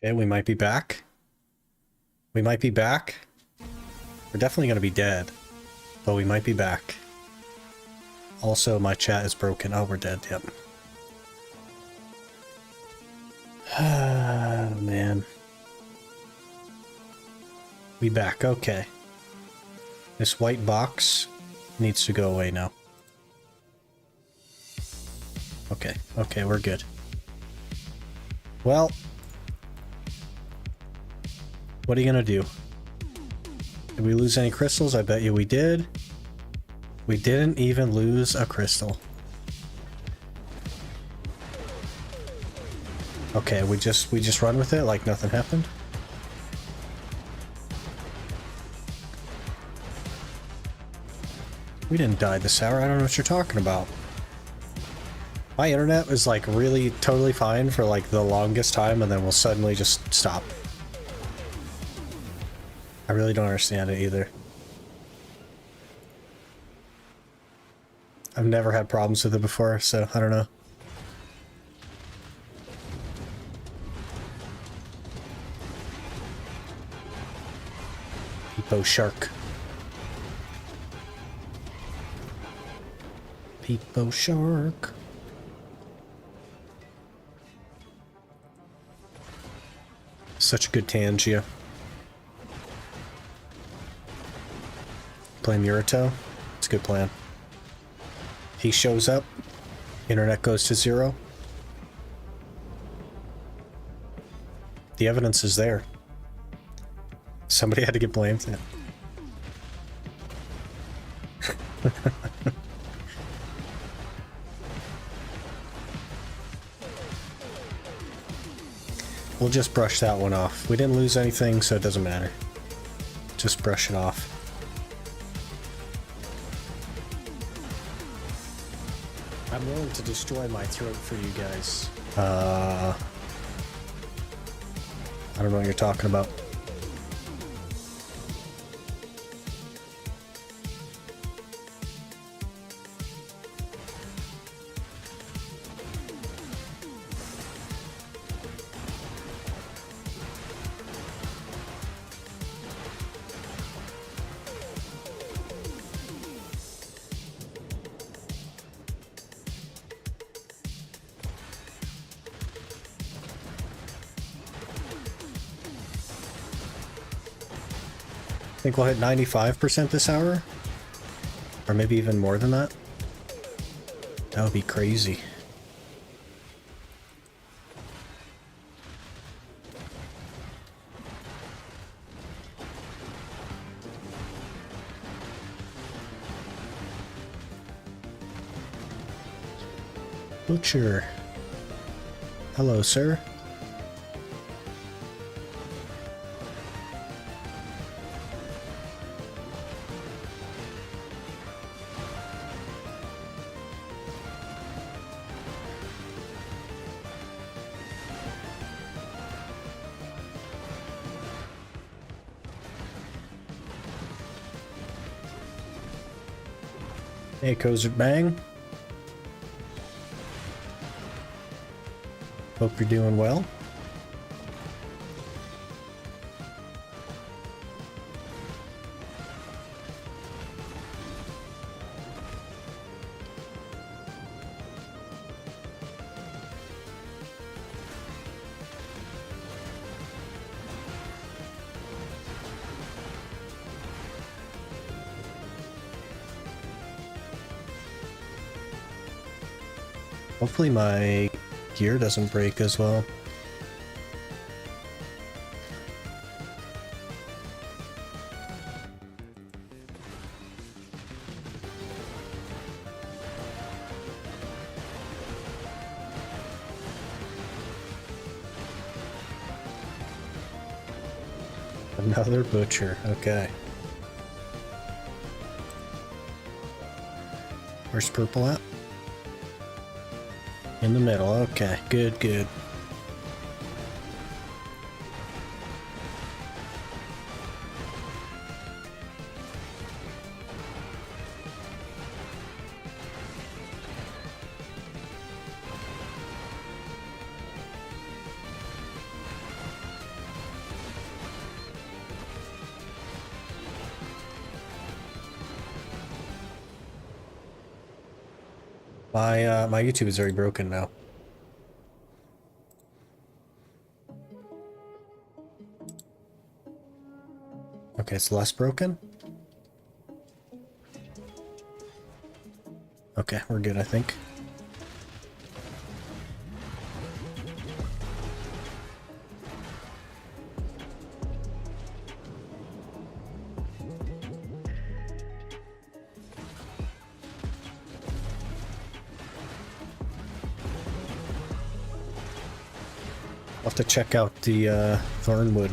Okay, we might be back. We might be back. We're definitely going to be dead, but we might be back. Also, my chat is broken. Oh, we're dead. Yep. Ah, man. We back. Okay. This white box needs to go away now. Okay. Okay, we're good. Well, what are you gonna do? Did we lose any crystals? I bet you we did. We didn't even lose a crystal. Okay, we just run with it like nothing happened. We didn't die this hour. I don't know what you're talking about. My internet was like really totally fine for like the longest time and then will suddenly just stop. I really don't understand it either. I've never had problems with it before, so I don't know. Peepo shark. Peepo shark. Such a good tangia. Play Murito. It's a good plan. He shows up. Internet goes to 0. The evidence is there. Somebody had to get blamed. We'll just brush that one off. We didn't lose anything, so it doesn't matter. Just brush it off. I'm willing to destroy my throat for you guys. I don't know what you're talking about. I think we'll hit 95% this hour. Or maybe even more than that. That would be crazy. Butcher. Hello, sir. Hey, Kozert Bang. Hope you're doing well. Hopefully my gear doesn't break as well. Another butcher, okay. Where's purple at? In the middle, okay, good, good. My YouTube is very broken now. Okay, it's less broken. Okay, we're good, I think. I'll have to check out the Thornwood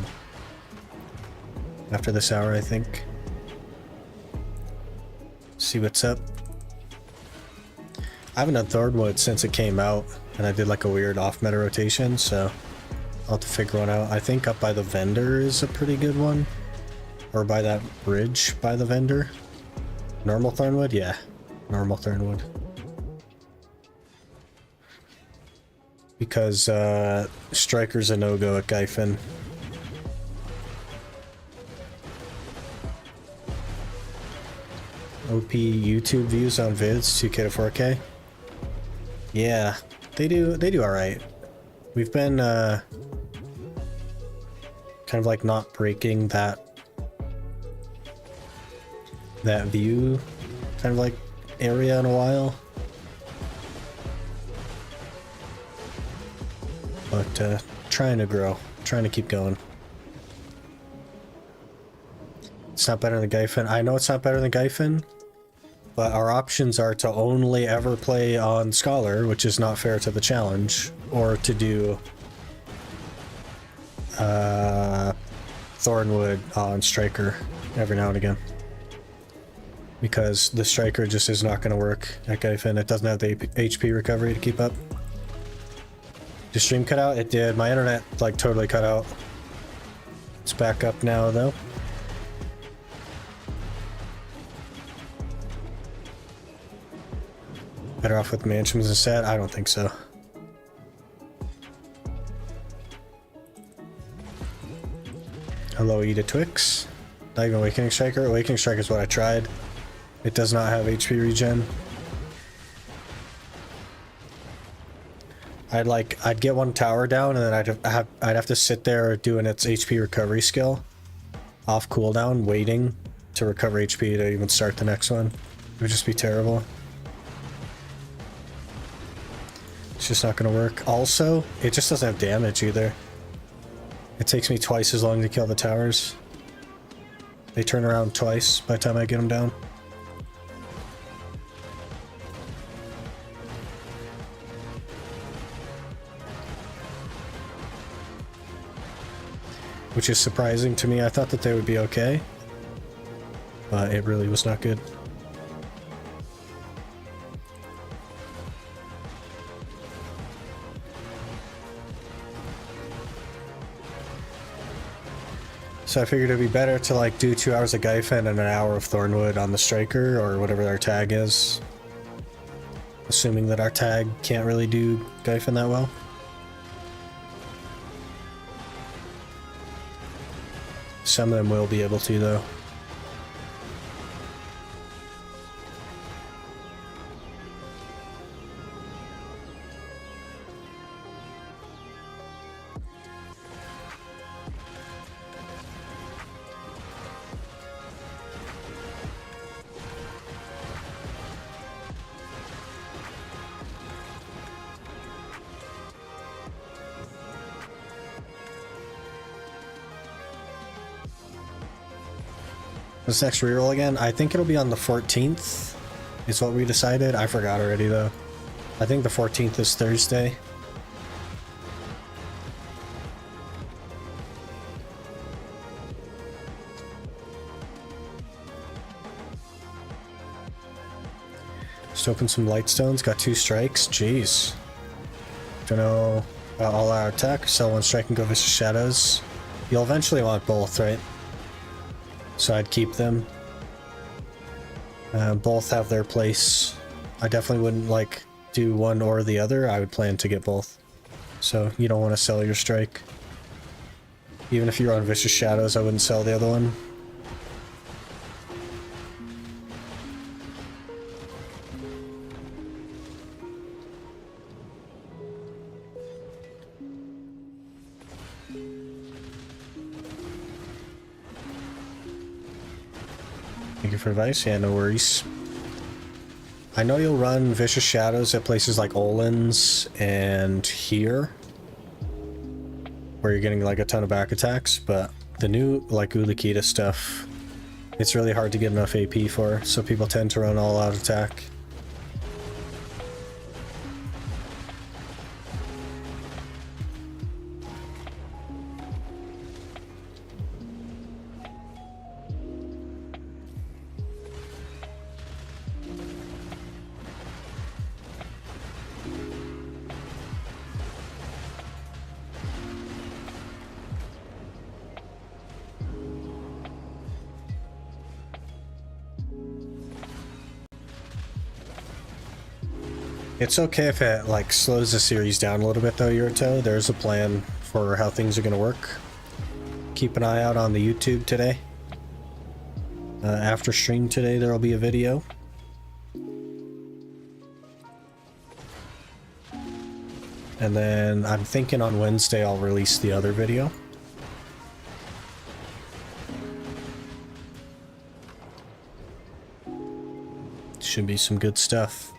after this hour, I think. See what's up. I haven't done Thornwood since it came out, and I did like a weird off-meta rotation, so I'll have to figure one out. I think up by the vendor is a pretty good one. Or by that bridge by the vendor. Normal Thornwood? Yeah, normal Thornwood. Because Striker's a no-go at Gyfin. OP YouTube views on vids, 2K to 4K. Yeah, they do alright. We've been kind of like not breaking that view kind of like area in a while. But trying to grow, trying to keep going. It's not better than Gyfin. I know it's not better than Gyfin, but our options are to only ever play on Scholar, which is not fair to the challenge, or to do Thornwood on Striker every now and again. Because the Striker just is not going to work at Gyfin. It doesn't have the HP recovery to keep up. Did stream cut out? It did. My internet like totally cut out. It's back up now though. Better off with mansions instead? I don't think so. Hello, Eat a Twix. Not even Awakening Striker. Awakening Strike is what I tried. It does not have HP regen. I'd get one tower down and then I'd have to sit there doing its HP recovery skill off cooldown, waiting to recover HP to even start the next one. It would just be terrible. It's just not gonna work. Also, it just doesn't have damage either. It takes me twice as long to kill the towers. They turn around twice by the time I get them down. Which is surprising to me. I thought that they would be okay, but it really was not good. So I figured it'd be better to like do 2 hours of Gyfin and an hour of Thornwood on the Striker, or whatever our tag is. Assuming that our tag can't really do Gyfin that well. Some of them will be able to, though. This next reroll again, I think it'll be on the 14th, is what we decided. I forgot already though. I think the 14th is Thursday. Just open some Lightstones, got 2 strikes, jeez. Don't know about all our attack, sell 1 strike and go Vicious Shadows. You'll eventually want both, right? So I'd keep them. Both have their place. I definitely wouldn't like do one or the other. I would plan to get both. So you don't want to sell your strike. Even if you're on Vicious Shadows, I wouldn't sell the other one. Thank you for advice. Yeah, no worries. I know you'll run Vicious Shadows at places like Olin's and here, where you're getting like a ton of back attacks, but the new like Ulukita stuff, it's really hard to get enough AP for, so people tend to run all out attack. It's okay if it like slows the series down a little bit though, Yurito. There's a plan for how things are gonna work. Keep an eye out on the YouTube today. After stream today there'll be a video. And then I'm thinking on Wednesday I'll release the other video. Should be some good stuff.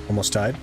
Almost died.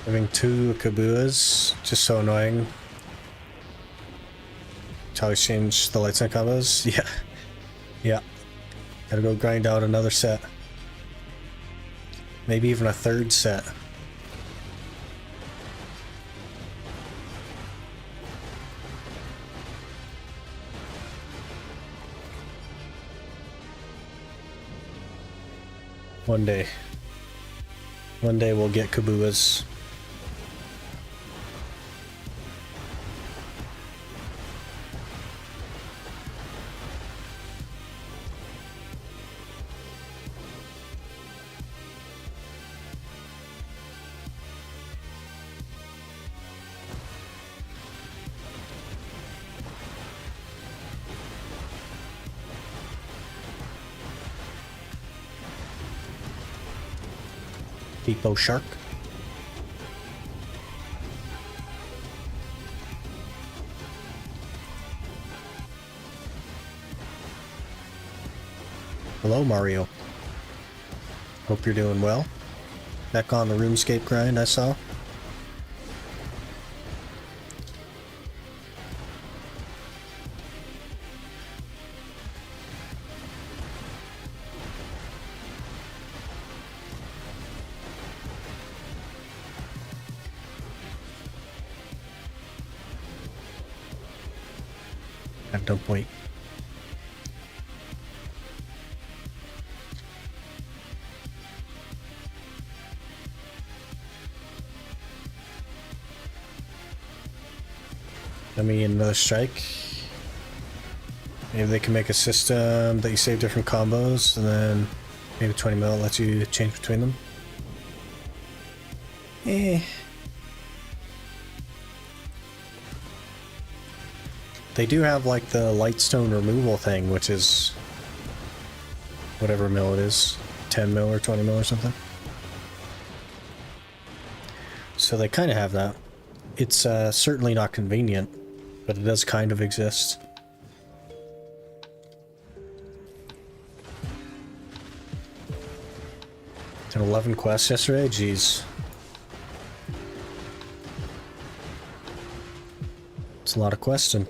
Having two Kabuas, just so annoying. That's how I change the lights and combos. Yeah. Yeah. Gotta go grind out another set. Maybe even a third set. One day. One day we'll get Kabuas. Depot Shark. Hello, Mario. Hope you're doing well. Back on the RuneScape grind, I saw. Don't wait. Let me another strike. Maybe they can make a system that you save different combos, and then maybe 20 mil lets you change between them. Eh. They do have like the lightstone removal thing, which is whatever mil it is, 10 mil or 20 mil or something. So they kind of have that. It's certainly not convenient, but it does kind of exist. Did 11 quests yesterday? Jeez. It's a lot of questing.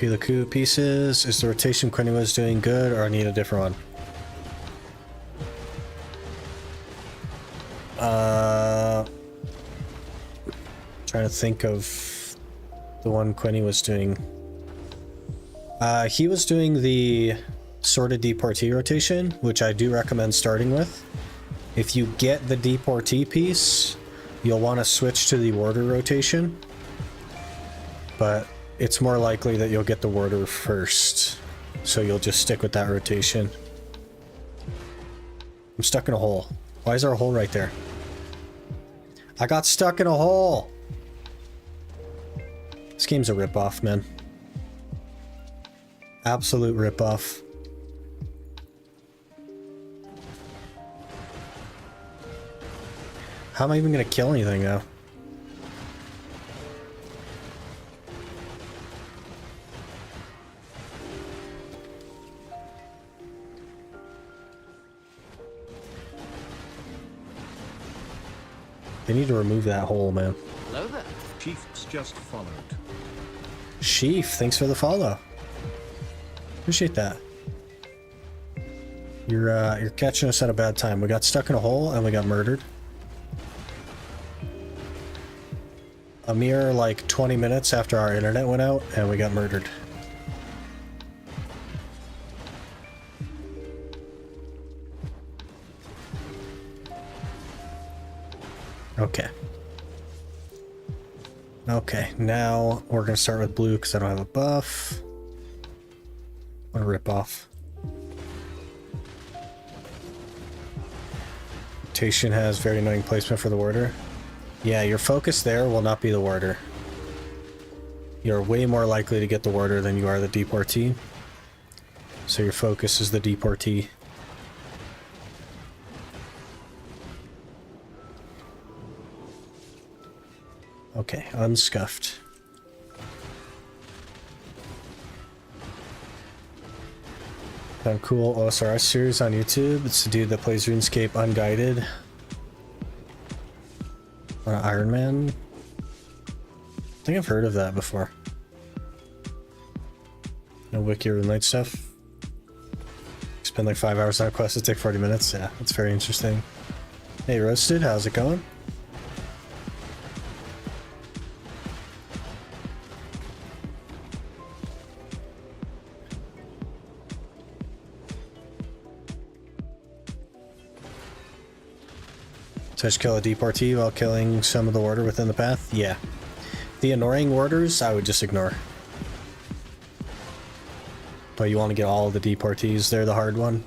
Peel the coup pieces. Is the rotation Quinny was doing good, or I need a different one? Trying to think of the one Quinny was doing. He was doing the sorted deportee rotation, which I do recommend starting with. If you get the deportee piece, you'll want to switch to the warder rotation, but it's more likely that you'll get the warder first, so you'll just stick with that rotation. I'm stuck in a hole. Why is there a hole right there? I got stuck in a hole! This game's a ripoff, man. Absolute ripoff. How am I even gonna kill anything now? They need to remove that hole, man. Hello there. Chief's just followed. Sheaf, thanks for the follow. Appreciate that. You're catching us at a bad time. We got stuck in a hole and we got murdered. A mere like 20 minutes after our internet went out and we got murdered. Okay. Okay, now we're gonna start with blue because I don't have a buff. I'm gonna rip off. Rotation has very annoying placement for the warder. Yeah, your focus there will not be the warder. You're way more likely to get the warder than you are the deportee. So your focus is the deportee. Okay, unscuffed. Found cool OSRS series on YouTube. It's the dude that plays RuneScape unguided. Iron Man? I think I've heard of that before. No wiki or night stuff. Spend like 5 hours on a quest to take 40 minutes. Yeah, that's very interesting. Hey Roasted, how's it going? Touch kill a deportee while killing some of the warder within the path? Yeah. The annoying warders, I would just ignore. But you want to get all of the deportees, they're the hard one.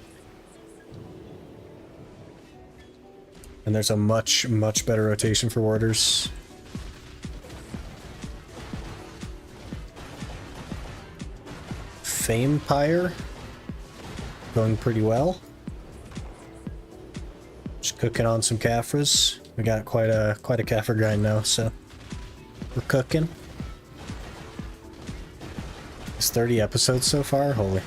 And there's a much, much better rotation for warders. Famepire. Going pretty well. Just cooking on some Caphras. We got quite a Caphra grind now, so we're cooking. It's 30 episodes so far. Holy!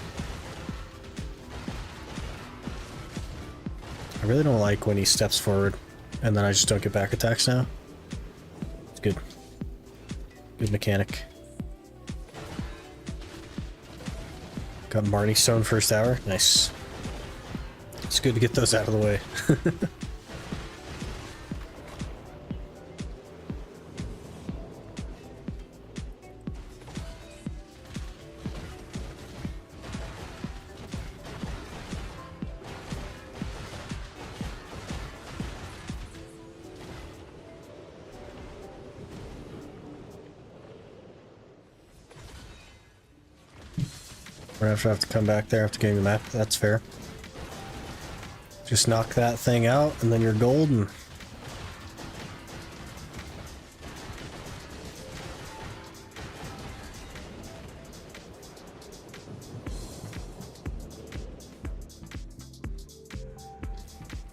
I really don't like when he steps forward, and then I just don't get back attacks now. It's good. Good mechanic. Got Marnie Stone first hour. Nice. It's good to get those out of the way. We're gonna have to come back there after getting the map. That's fair. Just knock that thing out and then you're golden. I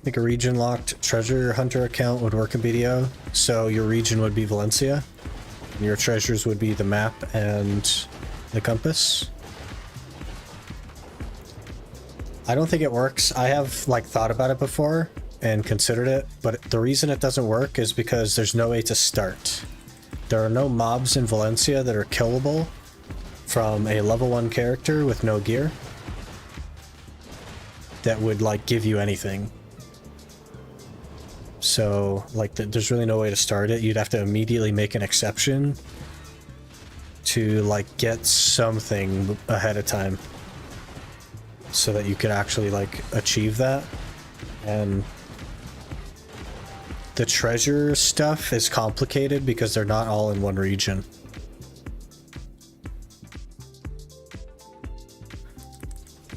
think a region locked treasure hunter account would work in BDO. So your region would be Valencia. And your treasures would be the map and the compass. I don't think it works. I have like thought about it before and considered it, but the reason it doesn't work is because there's no way to start. There are no mobs in Valencia that are killable, from a level 1 character with no gear that would like give you anything. So like there's really no way to start it. You'd have to immediately make an exception to like get something ahead of time so that you could actually like achieve that. And the treasure stuff is complicated because they're not all in one region.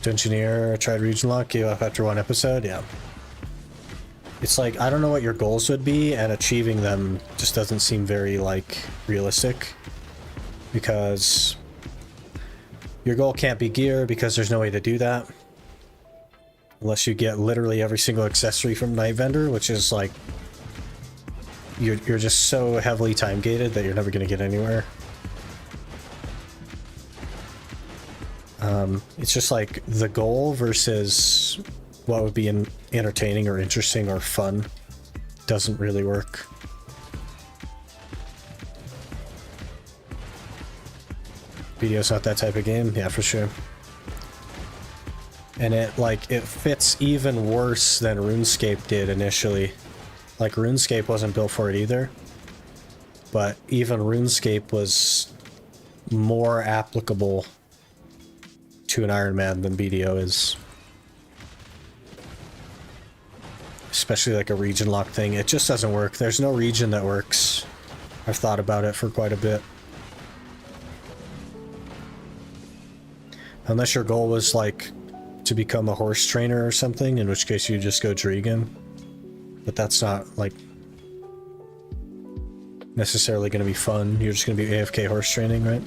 Engineer tried region lock, gave up after 1 episode. Yeah, it's like I don't know what your goals would be, and achieving them just doesn't seem very like realistic, because your goal can't be gear because there's no way to do that unless you get literally every single accessory from Night Vendor, which is like you're just so heavily time gated that you're never going to get anywhere. It's just like the goal versus what would be entertaining or interesting or fun doesn't really work. BDO's not that type of game, yeah, for sure. And it fits even worse than RuneScape did initially. Like RuneScape wasn't built for it either, but even RuneScape was more applicable to an Iron Man than BDO is. Especially like a region lock thing. It just doesn't work. There's no region that works. I've thought about it for quite a bit. Unless your goal was like to become a horse trainer or something, in which case you just go Drigan. But that's not like necessarily going to be fun. You're just going to be AFK horse training, right?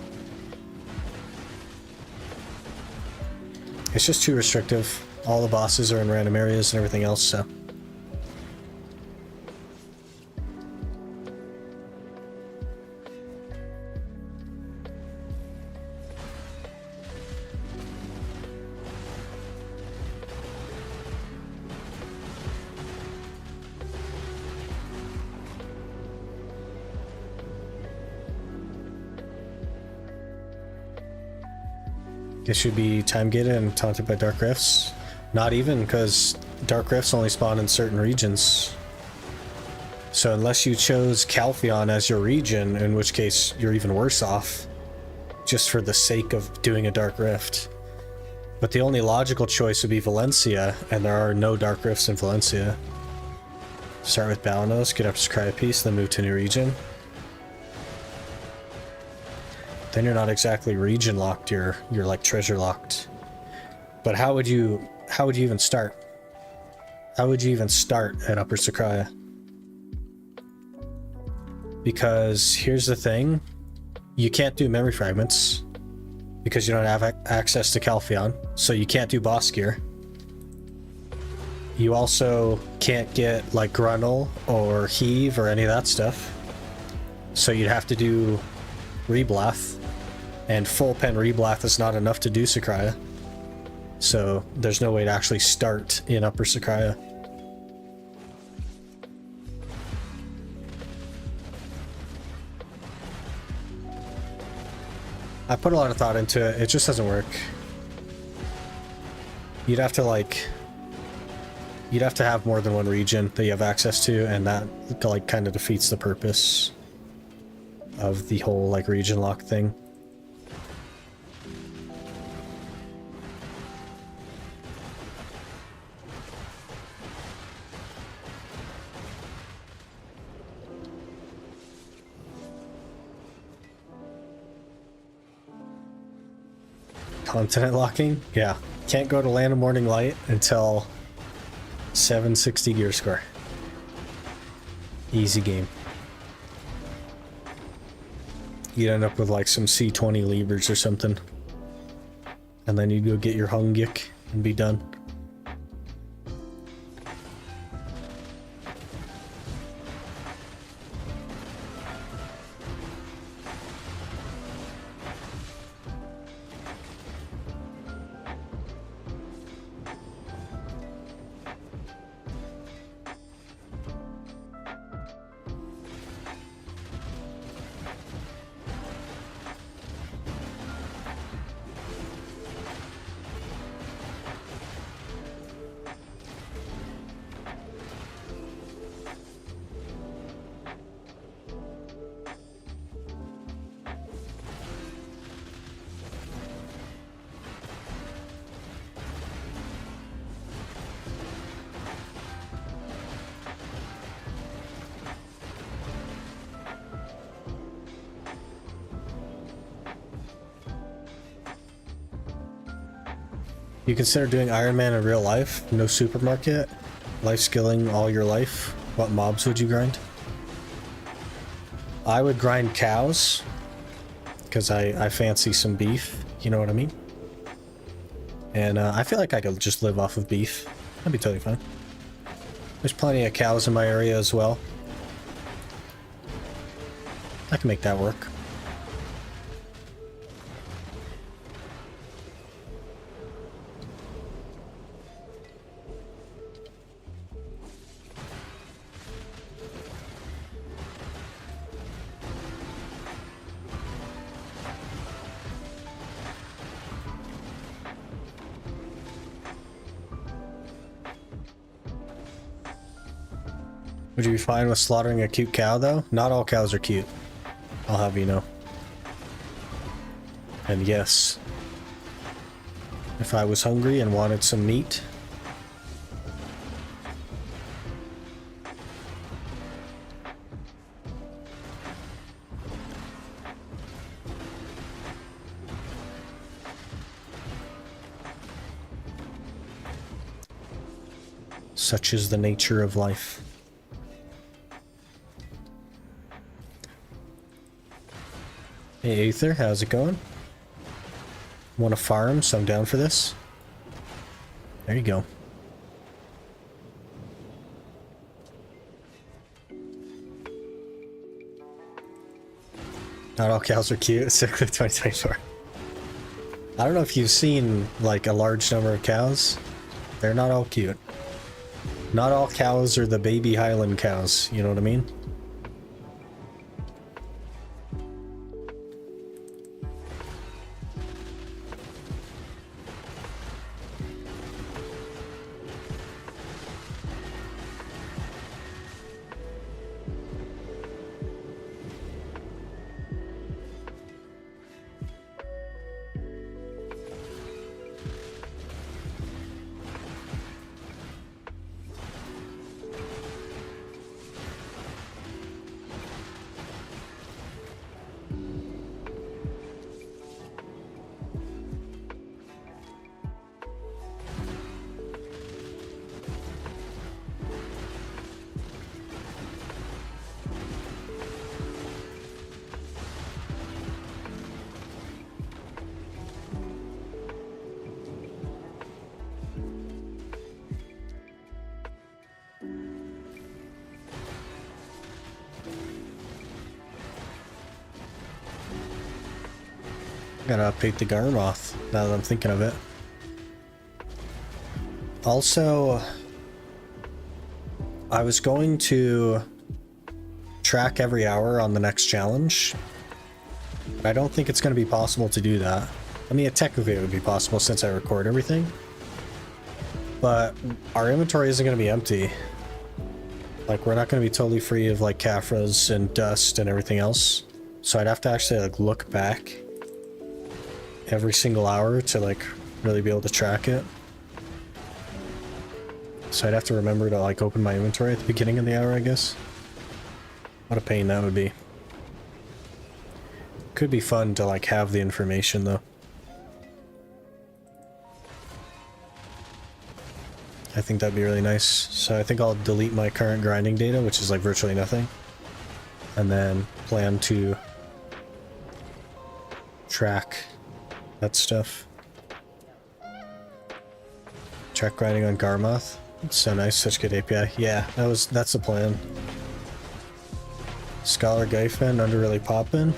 It's just too restrictive. All the bosses are in random areas and everything else, so. It should be time gated and taunted by dark rifts. Not even, because dark rifts only spawn in certain regions. So unless you chose Calpheon as your region, in which case you're even worse off, just for the sake of doing a dark rift. But the only logical choice would be Valencia, and there are no dark rifts in Valencia. Start with Balanos, get up to Cryopiece, then move to a new region. Then you're not exactly region locked, you're like treasure locked. But how would you even start? How would you even start at Upper Sakraya? Because here's the thing, you can't do memory fragments because you don't have access to Calpheon, so you can't do boss gear. You also can't get like Gruntle or Heave or any of that stuff, so you'd have to do Reblath. And full pen Reblath is not enough to do Sakraya. So there's no way to actually start in Upper Sakraya. I put a lot of thought into it. It just doesn't work. You'd have to have more than one region that you have access to, and that like kind of defeats the purpose of the whole like region lock thing. Continent locking? Yeah. Can't go to Land of Morning Light until 760 gear score. Easy game. You'd end up with like some C20 levers or something. And then you'd go get your Hungik and be done. You consider doing Iron Man in real life? No supermarket? Life skilling all your life? What mobs would you grind? I would grind cows. Because I fancy some beef. You know what I mean? And I feel like I could just live off of beef. That'd be totally fine. There's plenty of cows in my area as well. I can make that work. Would you be fine with slaughtering a cute cow, though? Not all cows are cute. I'll have you know. And yes, if I was hungry and wanted some meat, such is the nature of life. Hey Aether, how's it going? Want to farm, so I'm down for this. There you go. Not all cows are cute, Cyclic 2024. I don't know if you've seen like a large number of cows. They're not all cute. Not all cows are the baby Highland cows, you know what I mean? Gotta update the Garmoth, now that I'm thinking of it. Also, I was going to track every hour on the next challenge, but I don't think it's going to be possible to do that. I mean, technically it would be possible since I record everything, but our inventory isn't going to be empty. Like, we're not going to be totally free of, like, Caphras and dust and everything else. So I'd have to actually, like, look back every single hour to like really be able to track it. So I'd have to remember to like open my inventory at the beginning of the hour, I guess. What a pain that would be. Could be fun to like have the information though. I think that'd be really nice. So I think I'll delete my current grinding data, which is like virtually nothing, and then plan to track that stuff. Track grinding on Garmoth. It's so nice, such good API. Yeah, that's the plan. Scholar Gyfen, under really poppin'.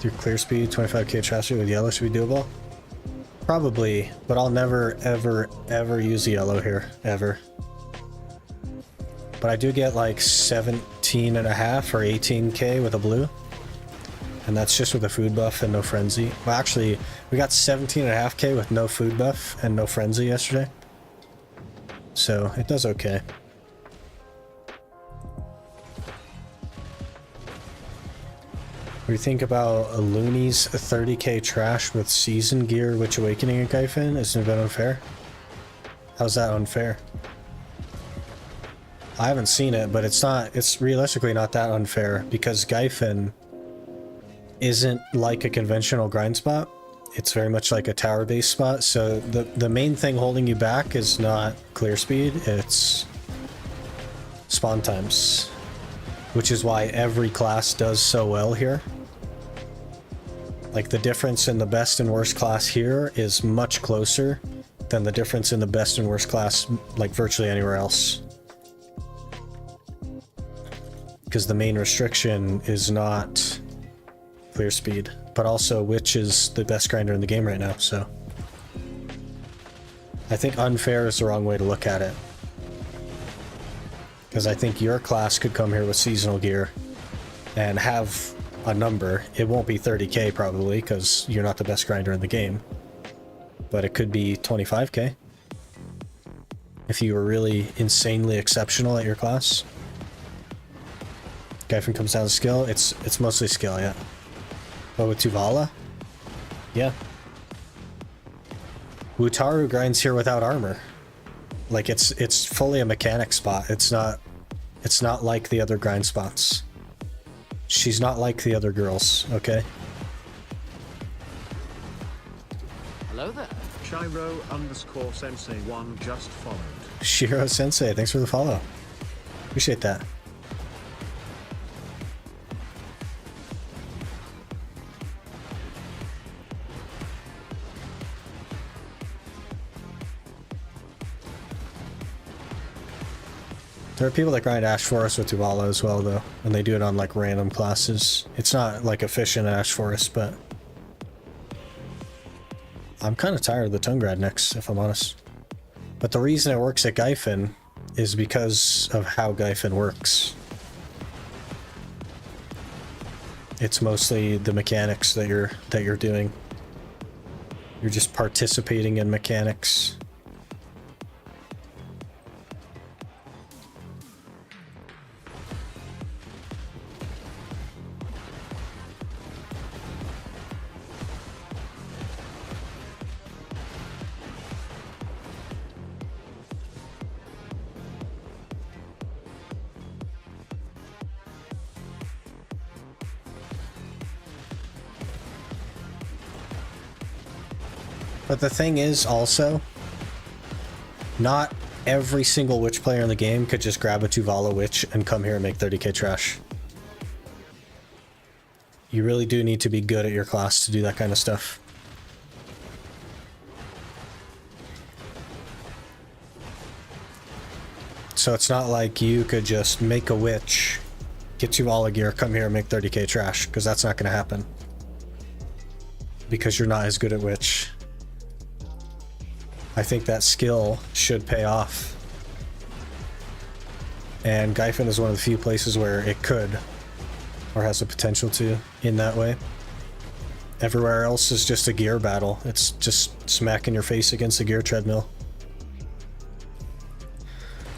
Through clear speed, 25k traffic with yellow should be doable. Probably, but I'll never, ever, ever use the yellow here, ever. But I do get like 17.5 or 18k with a blue. And that's just with a food buff and no frenzy. Well, actually, we got 17.5k with no food buff and no frenzy yesterday. So, it does okay. What do you think about Looney's 30k trash with season gear, Witch Awakening and Gyfen? Isn't it unfair? How's that unfair? I haven't seen it, but it's realistically not that unfair because Gyfen isn't like a conventional grind spot. it's very much like a tower-based spot, so the main thing holding you back is not clear speed, it's spawn times. Which is why every class does so well here. Like, the difference in the best and worst class here is much closer than the difference in the best and worst class, like, virtually anywhere else. Because the main restriction is not clear speed, but also which is the best grinder in the game right now, so... I think unfair is the wrong way to look at it. Because I think your class could come here with seasonal gear and have a number. It won't be 30k probably, because you're not the best grinder in the game. But it could be 25k. If you were really insanely exceptional at your class. Gyphon comes down to skill. It's mostly skill, yeah. But with Tuvala? Yeah. Wutaru grinds here without armor. Like, it's fully a mechanic spot. It's not like the other grind spots. She's not like the other girls, okay? Hello there. Shiro_sensei1 just followed. Shiro Sensei, thanks for the follow. Appreciate that. There are people that grind Ash Forest with Tuvala as well, though, and they do it on, like, random classes. It's not, like, efficient Ash Forest, but... I'm kind of tired of the Tungrad next, if I'm honest. But the reason it works at Gyphon is because of how Gyphon works. It's mostly the mechanics that you're doing. You're just participating in mechanics. But the thing is also, not every single witch player in the game could just grab a Tuvala witch and come here and make 30k trash. You really do need to be good at your class to do that kind of stuff. So it's not like you could just make a witch, get Tuvala gear, come here and make 30k trash, because that's not going to happen. Because you're not as good at witch. I think that skill should pay off. And Gyphon is one of the few places where it could, or has the potential to, in that way. Everywhere else is just a gear battle. It's just smacking your face against the gear treadmill.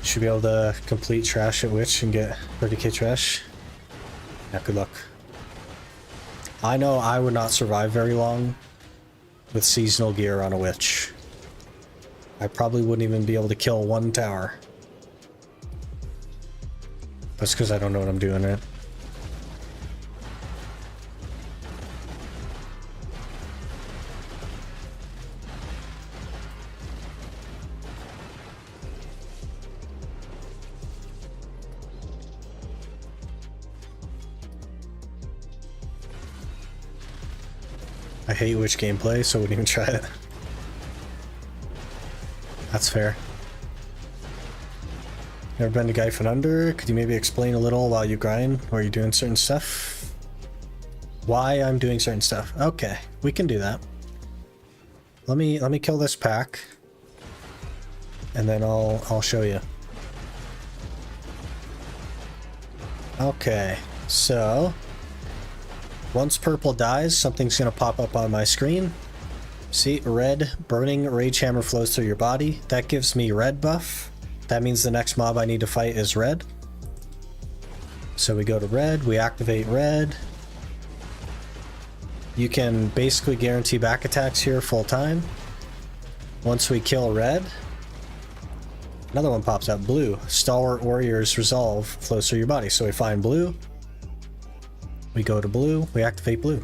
Should be able to complete trash at Witch and get 30k trash. Yeah, good luck. I know I would not survive very long with seasonal gear on a Witch. I probably wouldn't even be able to kill one tower. That's because I don't know what I'm doing, right? I hate Witch gameplay, so I wouldn't even try it. That's fair. Never been to Gyphon Under? Could you maybe explain a little while you grind, where you're doing certain stuff? Why I'm doing certain stuff? Okay, we can do that. Let me kill this pack, and then I'll show you. Okay, so once purple dies, something's gonna pop up on my screen. See, red burning rage hammer flows through your body. That gives me red buff. That means the next mob I need to fight is red. So we go to red, we activate red. You can basically guarantee back attacks here full time. Once we kill red, another one pops up, blue. Stalwart Warrior's Resolve flows through your body. So we find blue, we go to blue, we activate blue.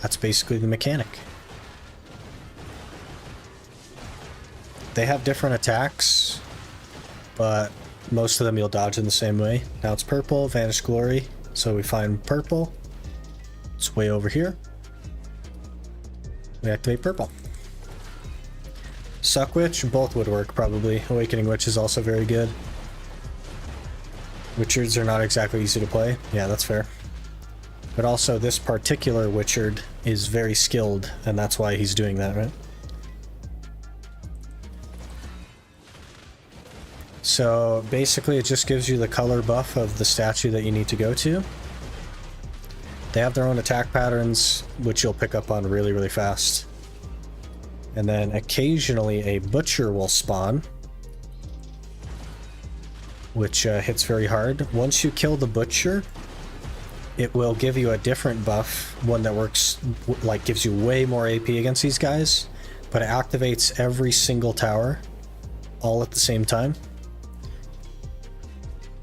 That's basically the mechanic. They have different attacks, but most of them you'll dodge in the same way. Now it's purple, Vanish Glory. So we find purple. It's way over here. We activate purple. Suck Witch, both would work probably. Awakening Witch is also very good. Witchards are not exactly easy to play. Yeah, that's fair. But also this particular Witchard is very skilled, and that's why he's doing that, right? So basically it just gives you the color buff of the statue that you need to go to. They have their own attack patterns, which you'll pick up on really, really fast. And then occasionally a butcher will spawn, which hits very hard. Once you kill the butcher, it will give you a different buff, one that works, like gives you way more AP against these guys, but it activates every single tower all at the same time.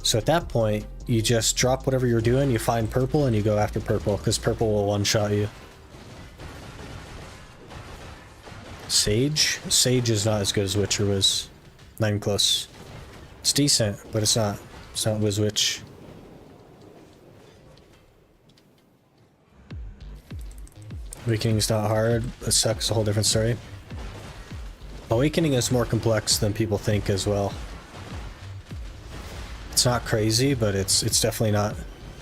So at that point, you just drop whatever you're doing, you find purple, and you go after purple, because purple will one-shot you. Sage? Sage is not as good as Witcher was. Not even close. It's decent, but it's not Wiz Witch. Awakening's not hard. It sucks, a whole different story. Awakening is more complex than people think as well. It's not crazy, but it's definitely not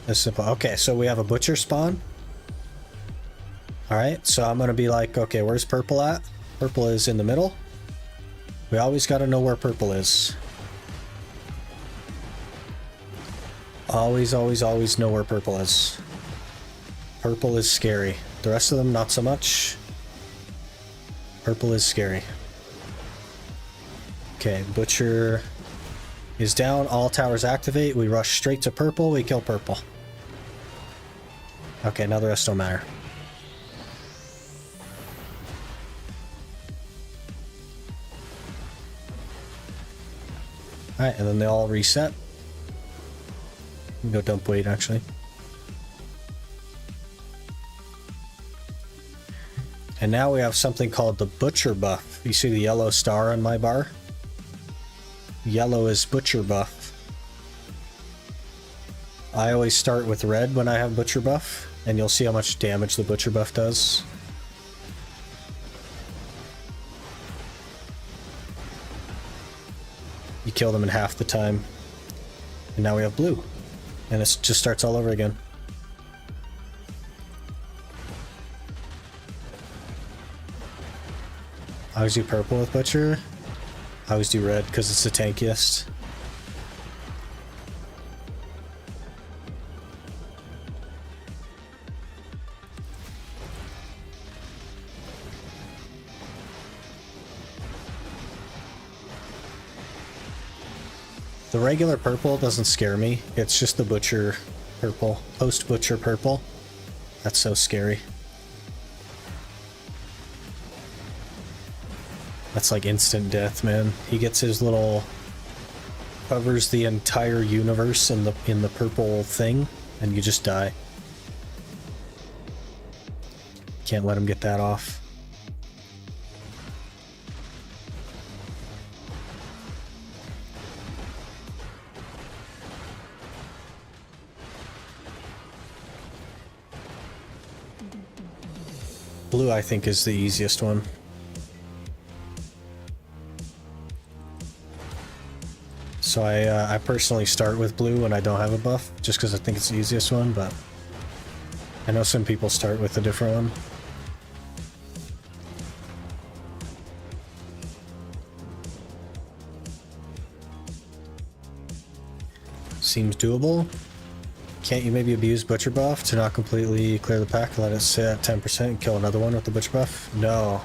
as simple. Okay, so we have a butcher spawn. Alright, so I'm gonna be like, okay, where's purple at? Purple is in the middle. We always gotta know where purple is. Always, always, always know where purple is. Purple is scary. The rest of them, not so much. Purple is scary. Okay, butcher is down. All towers activate. We rush straight to purple. We kill purple. Okay, now the rest don't matter. Alright, and then they all reset. Go dump weight, actually. And now we have something called the Butcher buff. You see the yellow star on my bar? Yellow is Butcher buff. I always start with red when I have Butcher buff, and you'll see how much damage the Butcher buff does. You kill them in half the time. And now we have blue. And it just starts all over again. I always do purple with Butcher. I always do red because it's the tankiest. The regular purple doesn't scare me. It's just the Butcher purple. Post-Butcher purple. That's so scary. That's like instant death, man. He gets his little... covers the entire universe in the purple thing, and you just die. Can't let him get that off. Blue, I think, is the easiest one. So I personally start with blue when I don't have a buff, just because I think it's the easiest one, but I know some people start with a different one. Seems doable. Can't you maybe abuse Butcher buff to not completely clear the pack, let it sit at 10% and kill another one with the Butcher buff? No.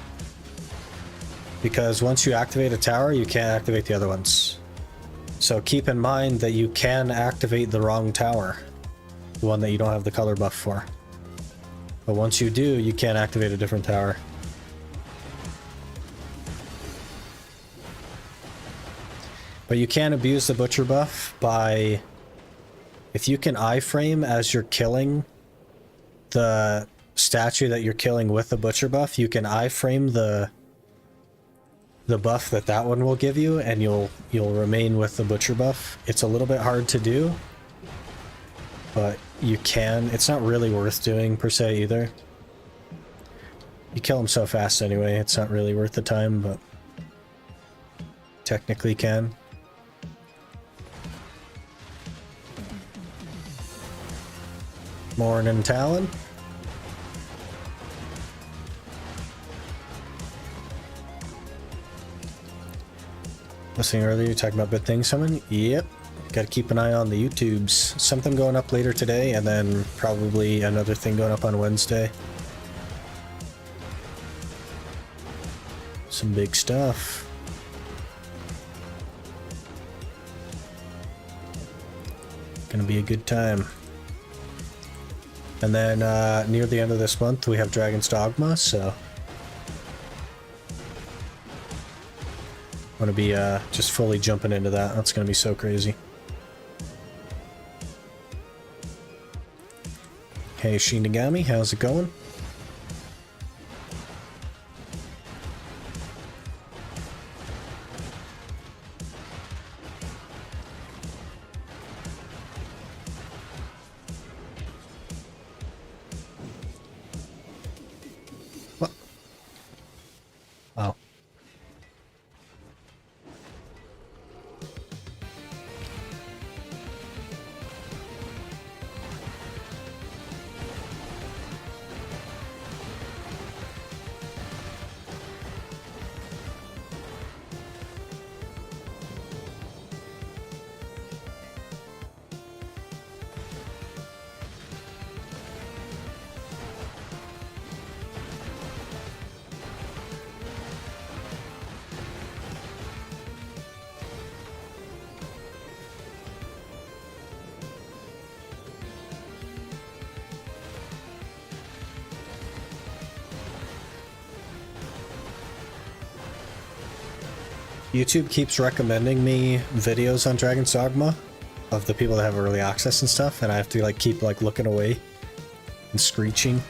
Because once you activate a tower, you can't activate the other ones. So keep in mind that you can activate the wrong tower. The one that you don't have the color buff for. But once you do, you can't activate a different tower. But you can abuse the Butcher buff by... if you can iframe as you're killing the statue that you're killing with the butcher buff, you can iframe the buff that one will give you, and you'll remain with the butcher buff. It's a little bit hard to do, but you can. It's not really worth doing per se either. You kill him so fast anyway, it's not really worth the time, but technically can. Morning, Talon. Listening earlier, talking about good things, someone? Yep. Gotta keep an eye on the YouTubes. Something going up later today, and then probably another thing going up on Wednesday. Some big stuff. Gonna be a good time. And then near the end of this month, we have Dragon's Dogma, so I'm gonna be just fully jumping into that. That's gonna be so crazy. Hey Shinigami, how's it going? What? Oh. YouTube keeps recommending me videos on Dragon's Dogma of the people that have early access and stuff, and I have to like keep like looking away and screeching.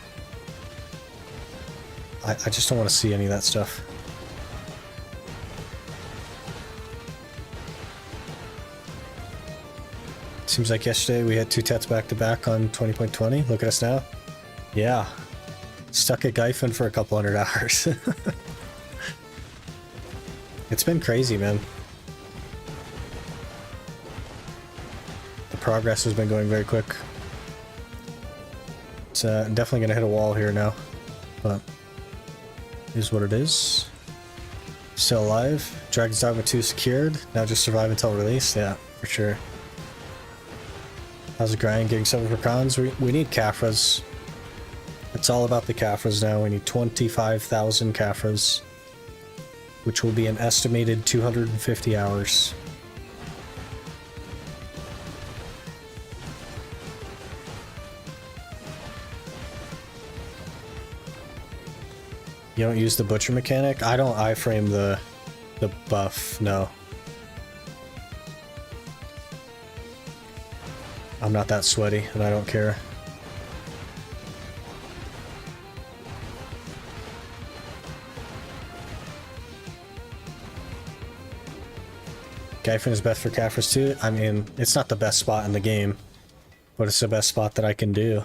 I just don't want to see any of that stuff. Seems like yesterday we had 2 tets back to back on 20.20. Look at us now. Yeah. Stuck at Gyphon for a couple hundred hours. It's been crazy, man. The progress has been going very quick. It's definitely gonna hit a wall here now, but it is what it is. Still alive. Dragon's Dogma 2 secured. Now just survive until release. Yeah, for sure. How's the grind? Getting 7 for cons? We need Caphras. It's all about the Caphras now. We need 25,000 Caphras, which will be an estimated 250 hours. You don't use the butcher mechanic? I don't iframe the buff, no. I'm not that sweaty, and I don't care. Gyphon is best for Caphras too. I mean, it's not the best spot in the game, but it's the best spot that I can do.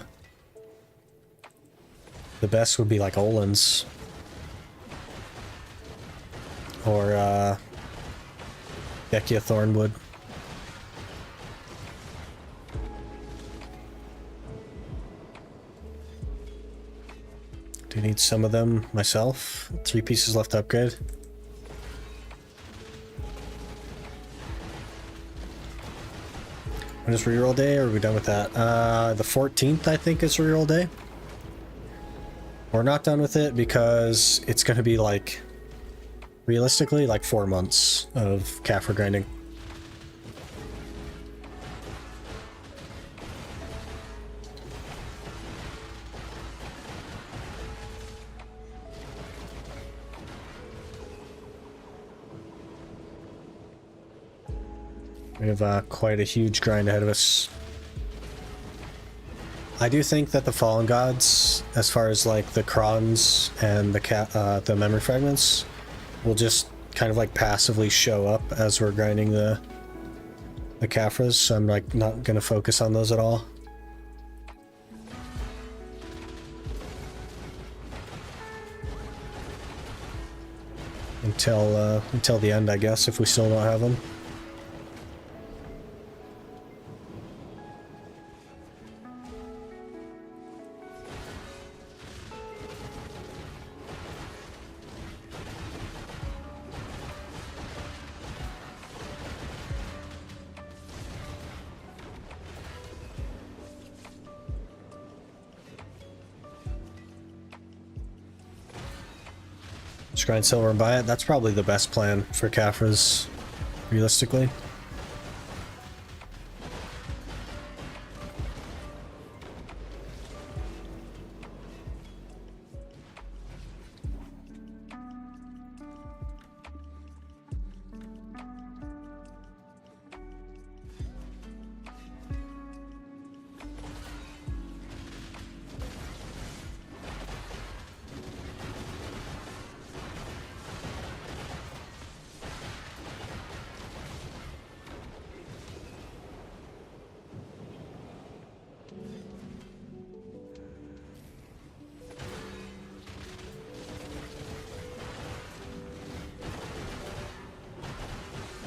The best would be like Olin's. Or, Beckia Thornwood. Do need some of them myself. 3 pieces left to upgrade. When is reroll day, or are we done with that? The 14th, I think, is reroll day. We're not done with it because it's going to be like, realistically, like 4 months of Caphra grinding. We have quite a huge grind ahead of us. I do think that the Fallen Gods, as far as like the Krons and the memory fragments, will just kind of like passively show up as we're grinding the Caphras, so I'm like not gonna focus on those at all. Until the end, I guess, if we still don't have them. Just grind silver and buy it. That's probably the best plan for Caphras, realistically.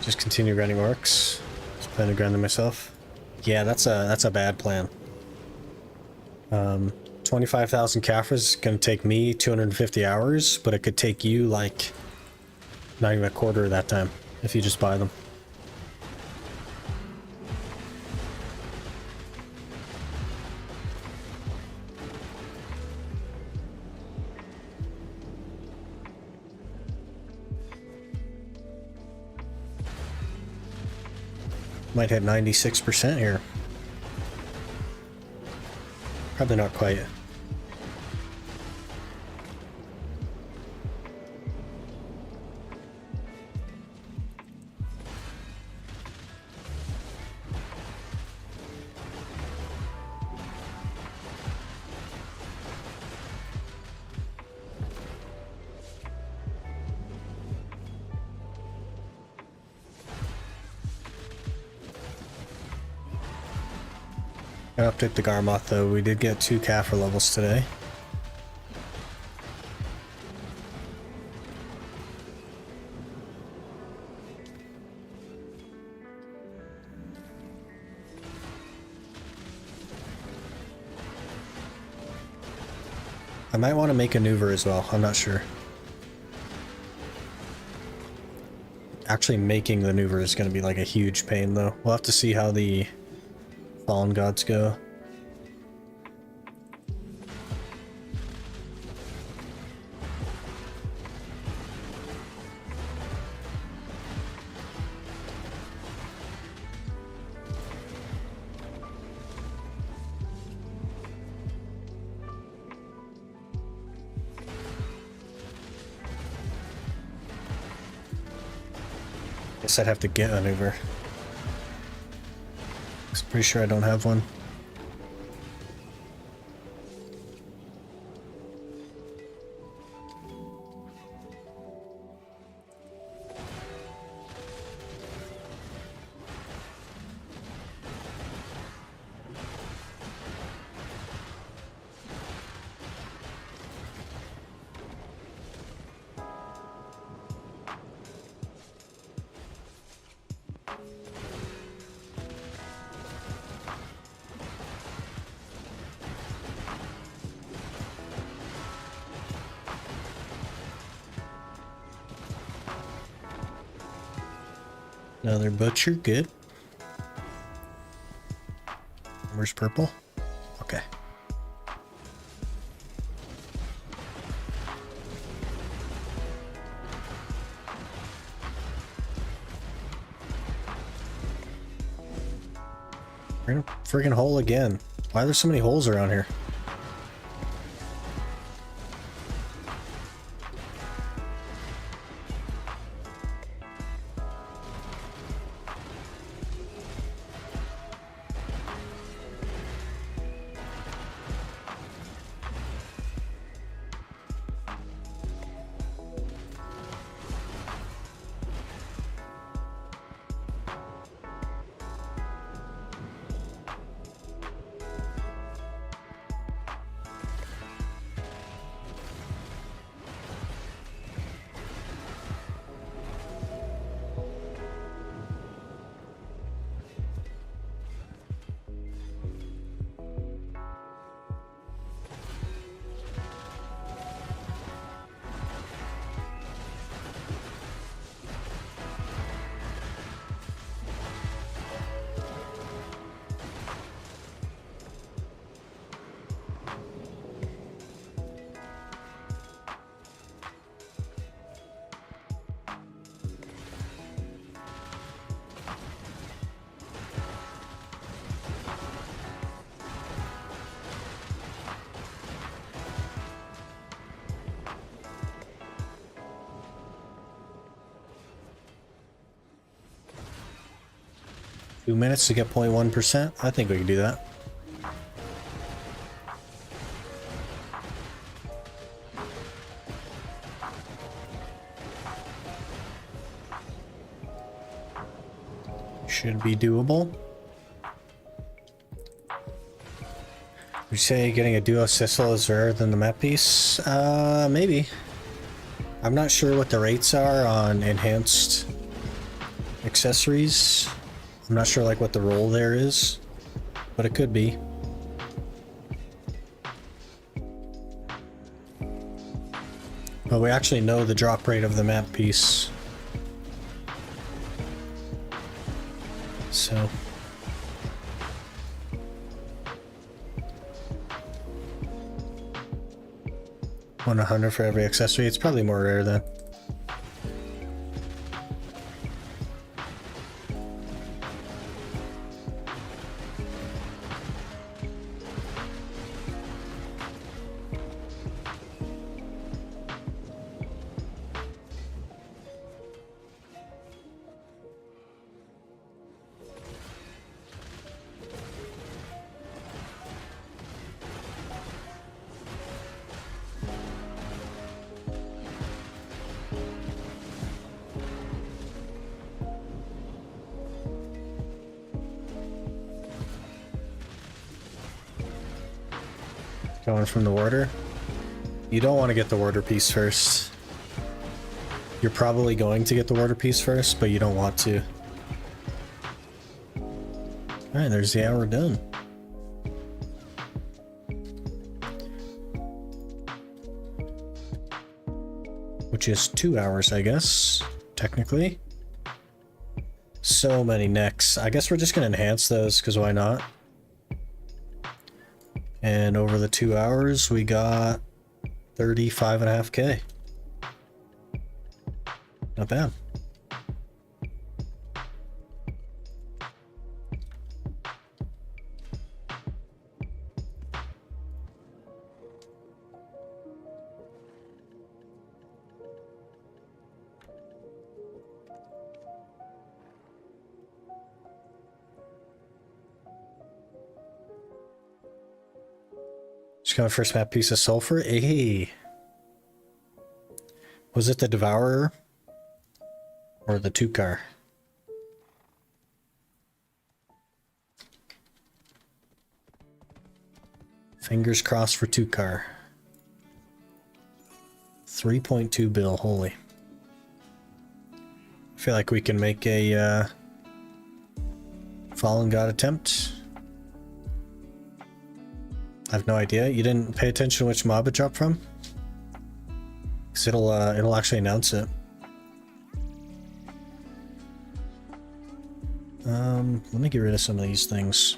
Just continue grinding orcs. Just plan to grind them myself. Yeah, that's a bad plan. 25,000 Caphras is gonna take me 250 hours, but it could take you like not even a quarter of that time if you just buy them. Might hit 96% here. Probably not quite. I update the Garmoth though. We did get 2 Caphra levels today. I might want to make a Nuver as well. I'm not sure. Actually making the Nuver is going to be like a huge pain though. We'll have to see how the Fallen Gods go. Guess I'd have to get a Nuver. I'm pretty sure I don't have one. Another butcher, good. Where's purple? Okay. We're in a freaking hole again. Why are there so many holes around here? 2 minutes to get 0.1%. I think we can do that. Should be doable. Would you say getting a duo Sissel is rarer than the map piece? Maybe. I'm not sure what the rates are on enhanced accessories. I'm not sure like what the roll there is, but it could be. But we actually know the drop rate of the map piece. So 100 for every accessory. It's probably more rare then. Going from the warder. You don't want to get the warder piece first. You're probably going to get the warder piece first, but you don't want to. Alright, there's the hour done. Which is 2 hours, I guess, technically. So many necks. I guess we're just gonna enhance those, because why not? And over the 2 hours, we got 35.5K. Not bad. Just got my first map piece of sulfur. Hey. Was it the Devourer? Or the Tukar? Fingers crossed for Tukar. 3.2 bill, holy. I feel like we can make a Fallen God attempt. I have no idea. You didn't pay attention to which mob it dropped from? Because it'll actually announce it. Let me get rid of some of these things.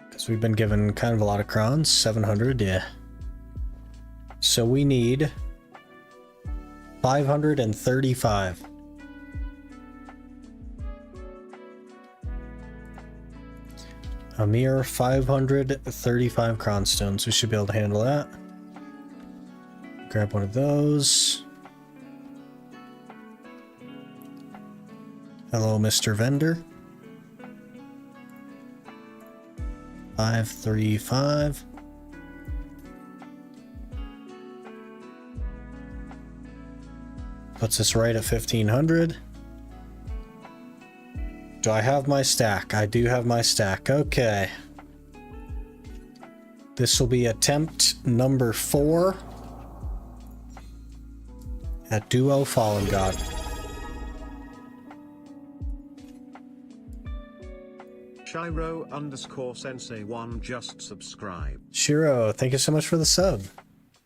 Because we've been given kind of a lot of crowns. 700, yeah. So we need 535. A mere 535 crown stones. We should be able to handle that. Grab one of those. Hello, Mr. Vendor. 535. Puts us right at 1500. Do I have my stack? I do have my stack. Okay. This will be attempt number 4 at Duo Fallen God. Shiro_Sensei1 just subscribed. Shiro, thank you so much for the sub.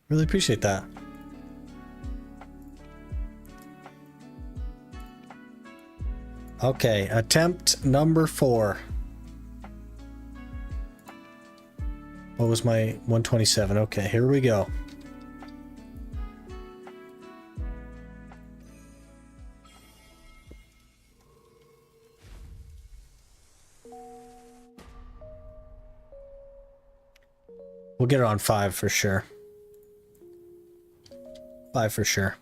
Really appreciate that. Okay, attempt number 4. What was my 127? Okay, here we go. We'll get it on 5 for sure. 5 for sure.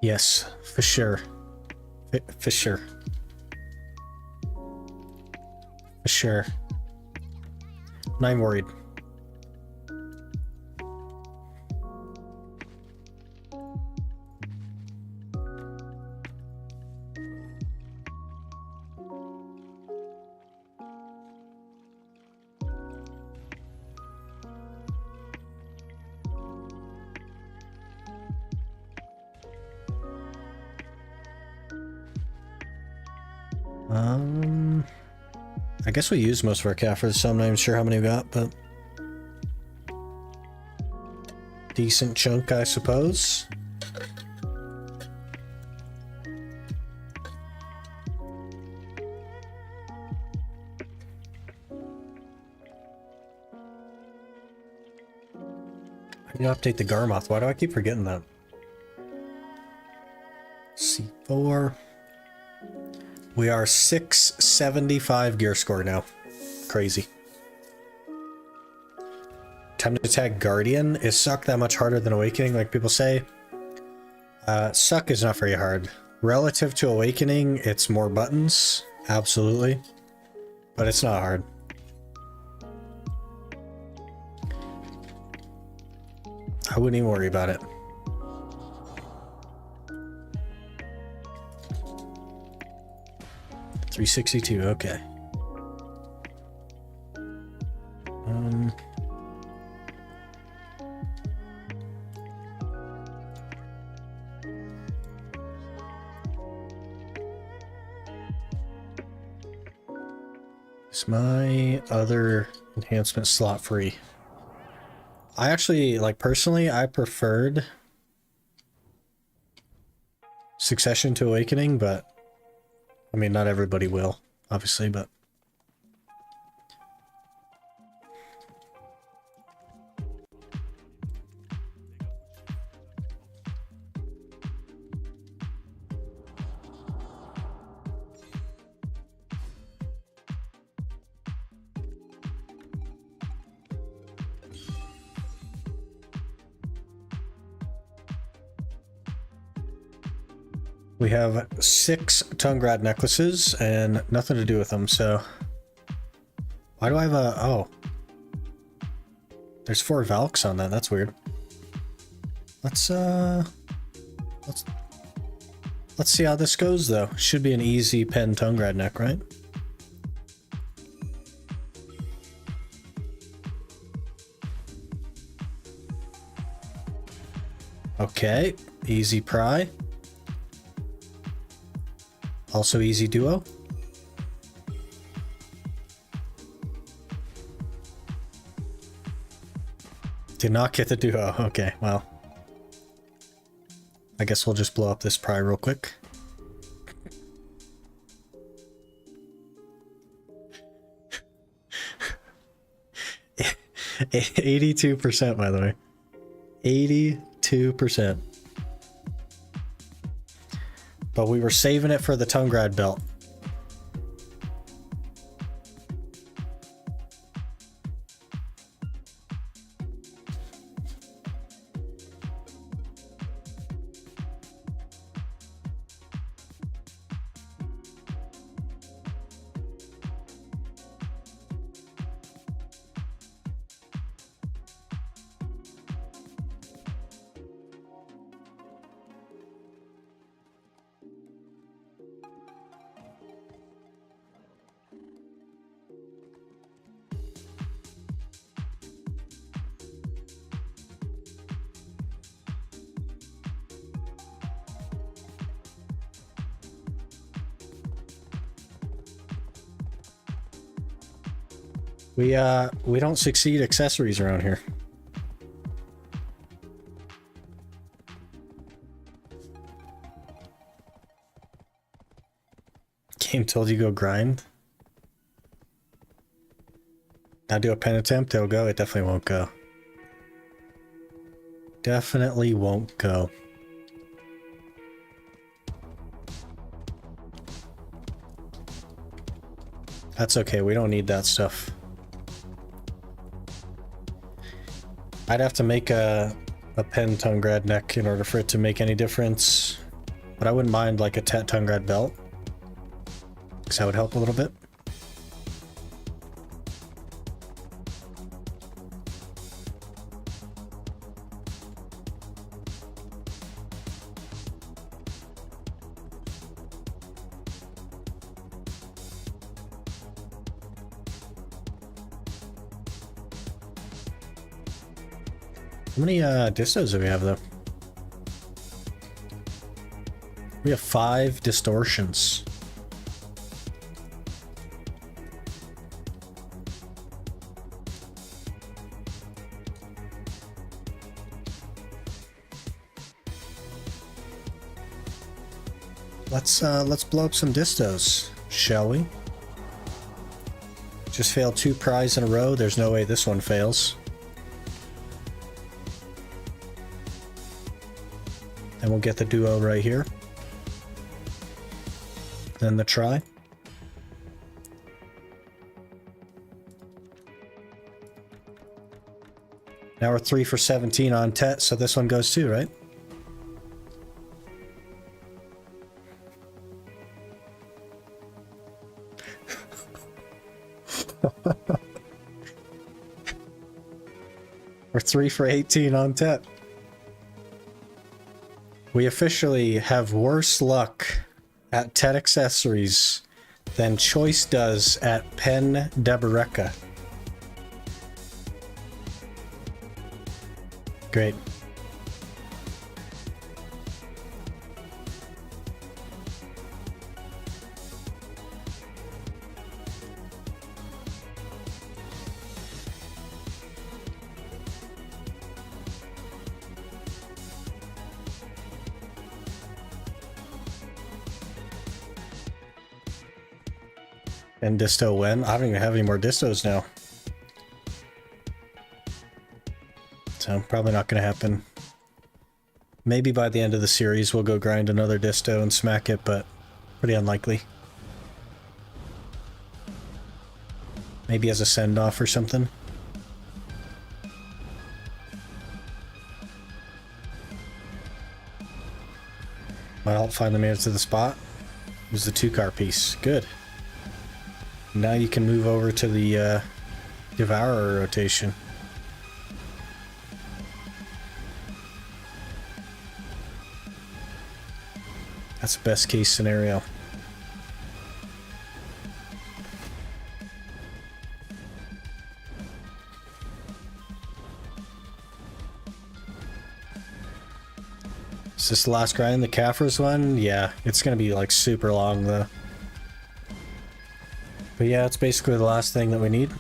Yes, for sure. For sure. For sure. Not even worried. I guess we use most of our Caphras, so I'm not even sure how many we got, but decent chunk, I suppose. I need to update the Garmoth. Why do I keep forgetting that? C4. We are 675 gear score now. Crazy. Time to attack Guardian. Is Suck that much harder than Awakening, like people say? Suck is not very hard. Relative to Awakening, it's more buttons. Absolutely. But it's not hard. I wouldn't even worry about it. $362, okay. Is my other enhancement slot free? I actually, like, personally, I preferred Succession to Awakening, but I mean, not everybody will, obviously, but we have 6 Tungrad necklaces and nothing to do with them, so why do I have a... oh. There's 4 Valks on that, that's weird. Let's see how this goes, though. Should be an easy pen Tungrad neck, right? Okay, easy pry. Also easy duo. Did not get the duo. Okay, well. I guess we'll just blow up this pry real quick. %, by the way. 82%. But we were saving it for the Tungrad belt. We don't succeed accessories around here. Game told you go grind. Now do a pen attempt, it'll go. It definitely won't go. Definitely won't go. That's okay, we don't need that stuff. I'd have to make a pen Tungrad neck in order for it to make any difference. But I wouldn't mind like a Tet Tungrad belt, because that would help a little bit. How many distos do we have though? We have 5 distortions. Let's blow up some distos, shall we? Just failed 2 prize in a row. There's no way this one fails. And we'll get the duo right here. Then the try. Now we're 3 for 17 on Tet, so this one goes too, right? We're 3 for 18 on Tet. We officially have worse luck at Tet Accessories than Choice does at Pen Deboreka. Great. And disto when? I don't even have any more distos now. So probably not going to happen. Maybe by the end of the series we'll go grind another disto and smack it, but pretty unlikely. Maybe as a send-off or something. Might help find the man to the spot. Use the 2-car piece. Good. Now you can move over to the Devourer rotation. That's the best case scenario. Is this the last grind, the Caphras one? Yeah, it's gonna be like super long though. But yeah, it's basically the last thing that we need.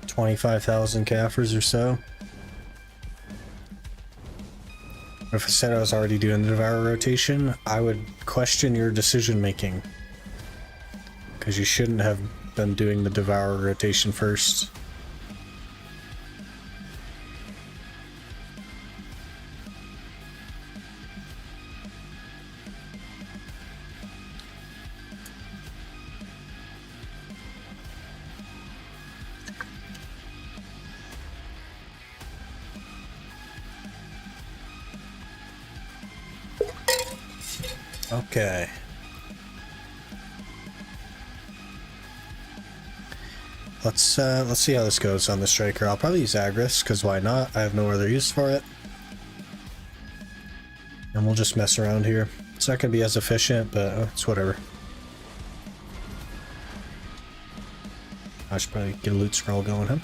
25,000 Caphras or so. If I said I was already doing the Devourer rotation, I would question your decision making. Because you shouldn't have been doing the Devourer rotation first. Okay. Let's see how this goes on the Striker. I'll probably use Agris, because why not? I have no other use for it. And we'll just mess around here. It's not going to be as efficient, but it's whatever. I should probably get a loot scroll going, huh?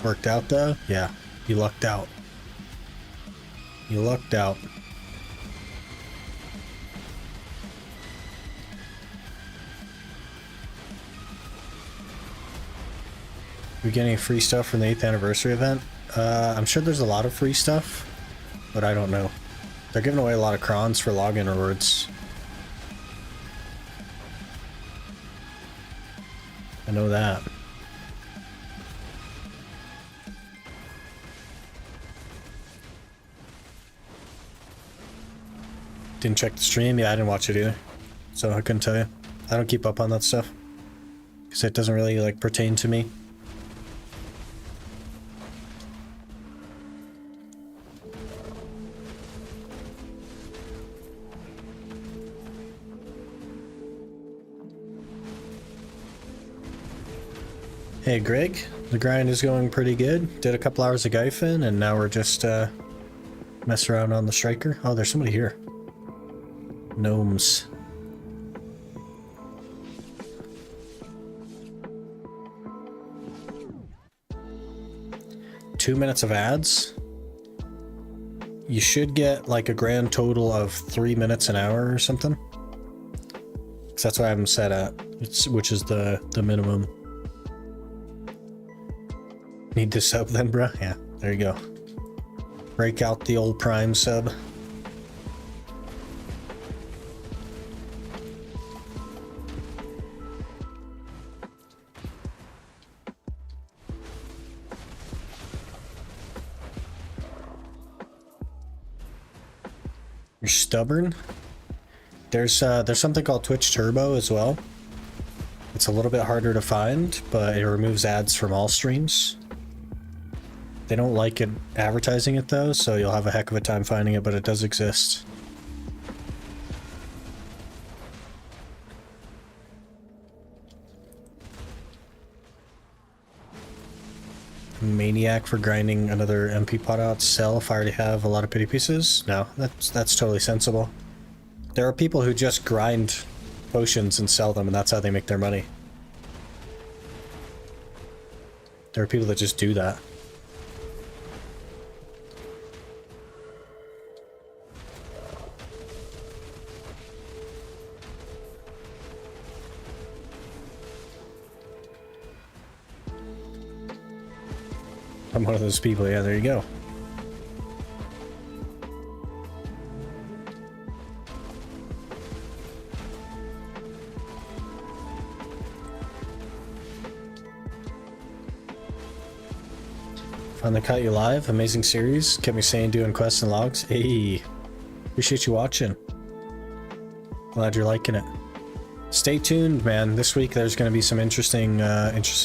Worked out though? Yeah, you lucked out. You lucked out. We getting free stuff from the 8th anniversary event? I'm sure there's a lot of free stuff, but I don't know. They're giving away a lot of crons for login rewards. I know that. Didn't check the stream? Yeah, I didn't watch it either. So I couldn't tell you. I don't keep up on that stuff. Because it doesn't really, like, pertain to me. Hey Greg, the grind is going pretty good. Did a couple hours of Gyfin, and now we're just messing around on the striker. Oh, there's somebody here. Gnomes. Two minutes of ads. You should get like a grand total of 3 minutes an hour or something. Cause that's what I have them set at, which is the minimum. Need to sub then, bruh? Yeah, there you go. Break out the old Prime sub. You're stubborn? There's something called Twitch Turbo as well. It's a little bit harder to find, but it removes ads from all streams. They don't like it advertising it though, so you'll have a heck of a time finding it, but it does exist. Maniac for grinding another MP pot out. Sell if I already have a lot of pity pieces? No, that's totally sensible. There are people who just grind potions and sell them, and that's how they make their money. There are people that just do that. I'm one of those people, yeah, there you go. Finally caught you live. Amazing series. Kept me sane doing quests and logs. Hey, appreciate you watching. Glad you're liking it. Stay tuned, man. This week there's going to be some interesting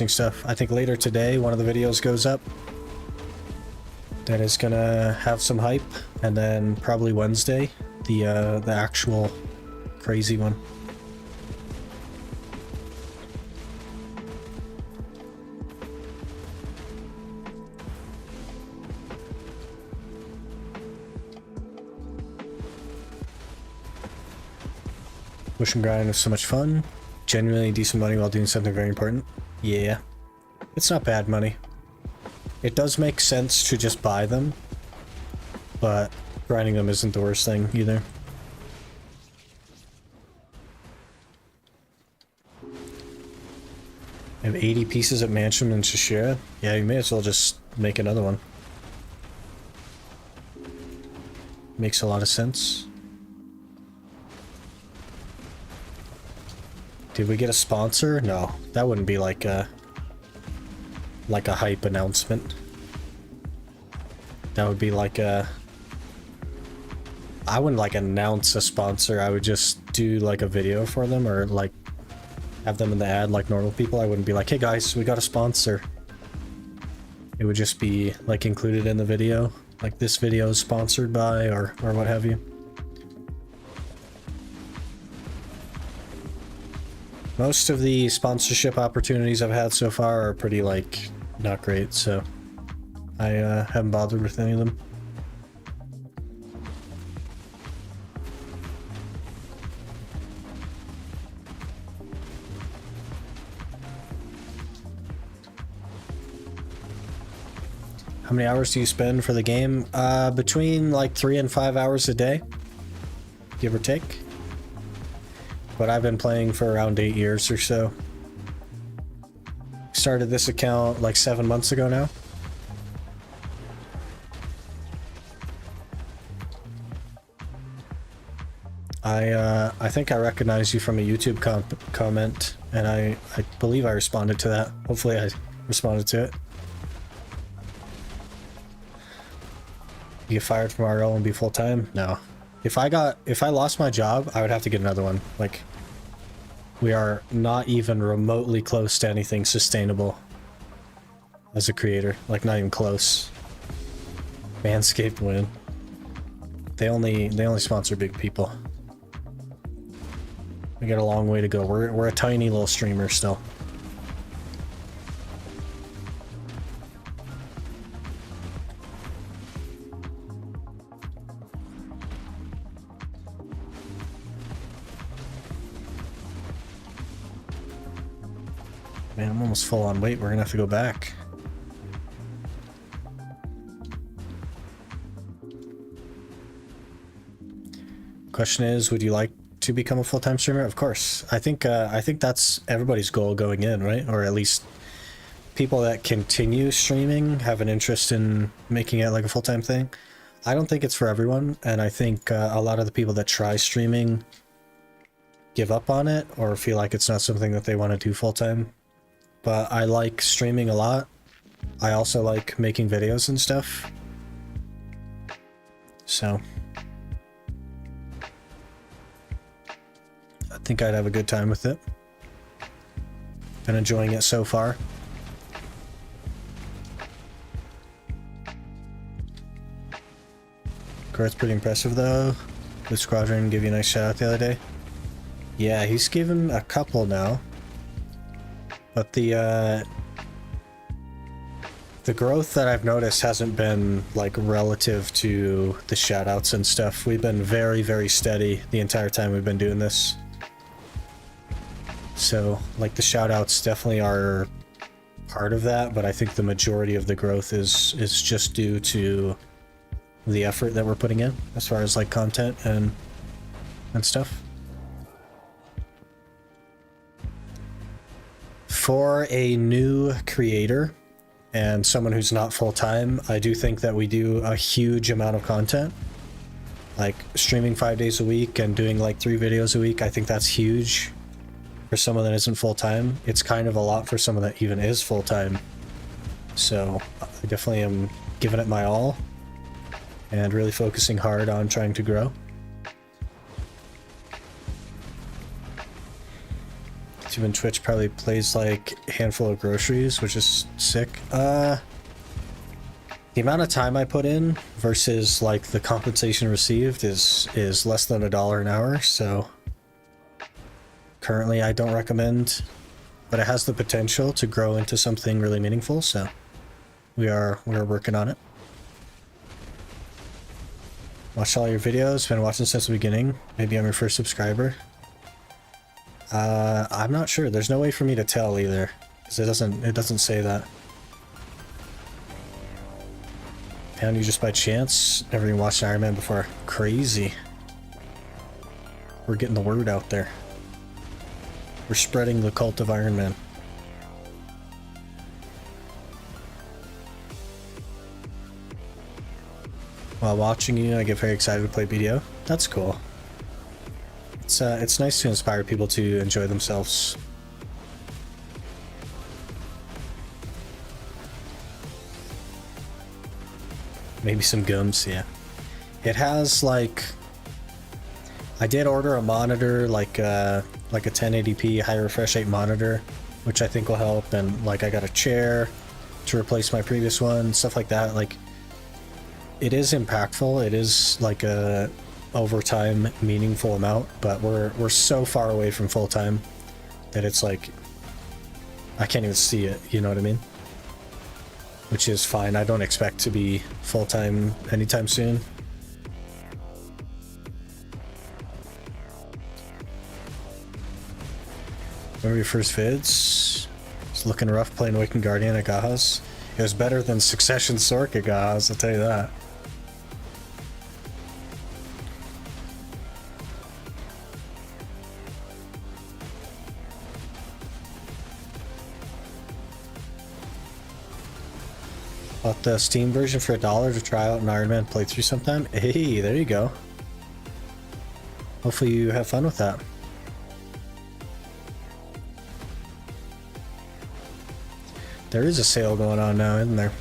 stuff. I think later today one of the videos goes up that is going to have some hype, and then probably Wednesday the actual crazy one. Push and grind was so much fun. Genuinely decent money while doing something very important. Yeah. It's not bad money. It does make sense to just buy them, but grinding them isn't the worst thing either. I have 80 pieces at Mansion and Shashira. Yeah, you may as well just make another one. Makes a lot of sense. Did we get a sponsor? No, that wouldn't be like a hype announcement. That would be like a... I wouldn't like announce a sponsor. I would just do like a video for them, or like have them in the ad like normal people. I wouldn't be like, hey guys, we got a sponsor. It would just be like included in the video, like this video is sponsored by, or what have you. Most of the sponsorship opportunities I've had so far are pretty, like, not great, so I haven't bothered with any of them. How many hours do you spend for the game? Between, like, 3 and 5 hours a day, give or take. But I've been playing for around 8 years or so. started this account like 7 months ago now. I think I recognize you from a YouTube comment, and I believe I responded to that. Hopefully I responded to it. You get fired from our role and be full-time? No. If I lost my job, I would have to get another one. Like, we are not even remotely close to anything sustainable as a creator. Like, not even close. Manscaped win. They only sponsor big people. We got a long way to go. We're a tiny little streamer still. Man, I'm almost full on weight. We're gonna have to go back. Question is, would you like to become a full-time streamer? Of course. I think that's everybody's goal going in, right? Or at least people that continue streaming have an interest in making it like a full-time thing. I don't think it's for everyone, and I think a lot of the people that try streaming give up on it or feel like it's not something that they want to do full-time. But I like streaming a lot. I also like making videos and stuff. So I think I'd have a good time with it. Been enjoying it so far. Growth's pretty impressive though. The Squadron gave you a nice shout out the other day. Yeah, he's given a couple now. But the growth that I've noticed hasn't been like relative to the shoutouts and stuff. We've been very, very steady the entire time we've been doing this. So like the shoutouts definitely are part of that, but I think the majority of the growth is just due to the effort that we're putting in as far as like content and stuff. For a new creator and someone who's not full-time, I do think that we do a huge amount of content. Like streaming 5 days a week and doing like 3 videos a week, I think that's huge for someone that isn't full-time. It's kind of a lot for someone that even is full-time. So I definitely am giving it my all and really focusing hard on trying to grow. Even Twitch probably plays like a handful of groceries, which is sick. The amount of time I put in versus like the compensation received is less than $1 an hour, so currently I don't recommend, but it has the potential to grow into something really meaningful, so we're working on it. Watched all your videos, been watching since the beginning. Maybe I'm your first subscriber. I'm not sure. There's no way for me to tell either, because it doesn't say that. Found you just by chance. Never even watched Iron Man before. Crazy. We're getting the word out there. We're spreading the cult of Iron Man. While watching you, I get very excited to play BDO. That's cool. It's nice to inspire people to enjoy themselves. Maybe some gums, yeah. It has like, I did order a monitor, like a 1080p high refresh rate monitor, which I think will help, and like I got a chair to replace my previous one, stuff like that. Like, it is impactful. It is like a over time meaningful amount, but we're so far away from full time that it's like I can't even see it, you know what I mean? Which is fine. I don't expect to be full time anytime soon. Remember your first vids? It's looking rough playing Awakened Guardian at Gahas. It was better than Succession Sork at Gahas, I'll tell you that. Bought the Steam version for $1 to try out an Iron Man playthrough sometime. Hey, there you go. Hopefully you have fun with that. There is a sale going on now, isn't there?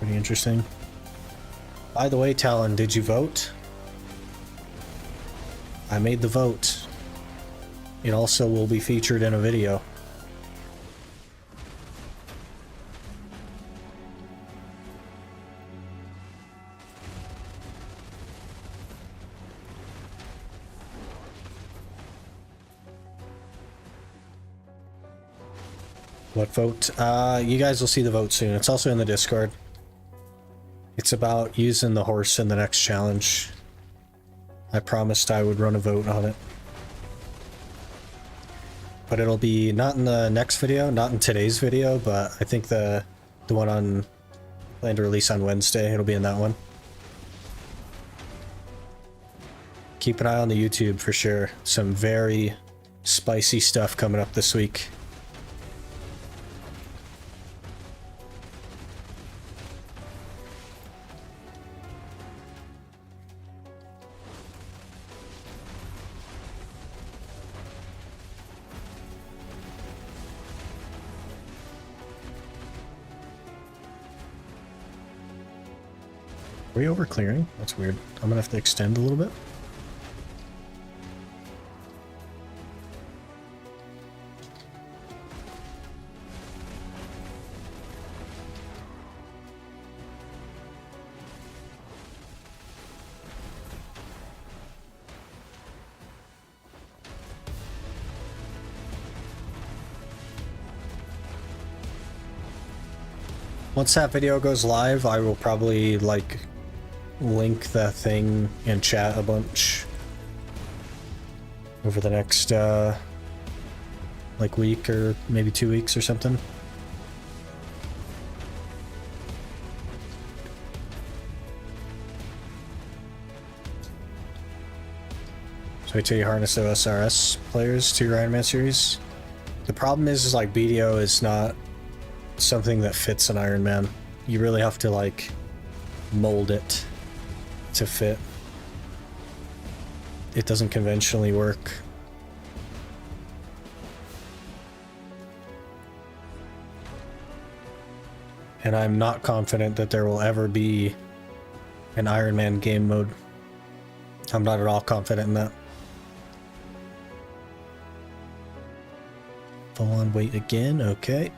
Pretty interesting. By the way, Talon, did you vote? I made the vote. It also will be featured in a video. What vote? You guys will see the vote soon. It's also in the Discord. It's about using the horse in the next challenge. I promised I would run a vote on it. But it'll be not in the next video, not in today's video, but I think the one on planned to release on Wednesday, it'll be in that one. Keep an eye on the YouTube for sure. Some very spicy stuff coming up this week. Are we over clearing? That's weird. I'm gonna have to extend a little bit. Once that video goes live, I will probably like link the thing in chat a bunch over the next like week or maybe 2 weeks or something. So wait till you harness the SRS players to your Iron Man series. The problem is like BDO is not something that fits an Iron Man. You really have to like mold it to fit. It doesn't conventionally work. And I'm not confident that there will ever be an Iron Man game mode. I'm not at all confident in that. Full on wait again, okay.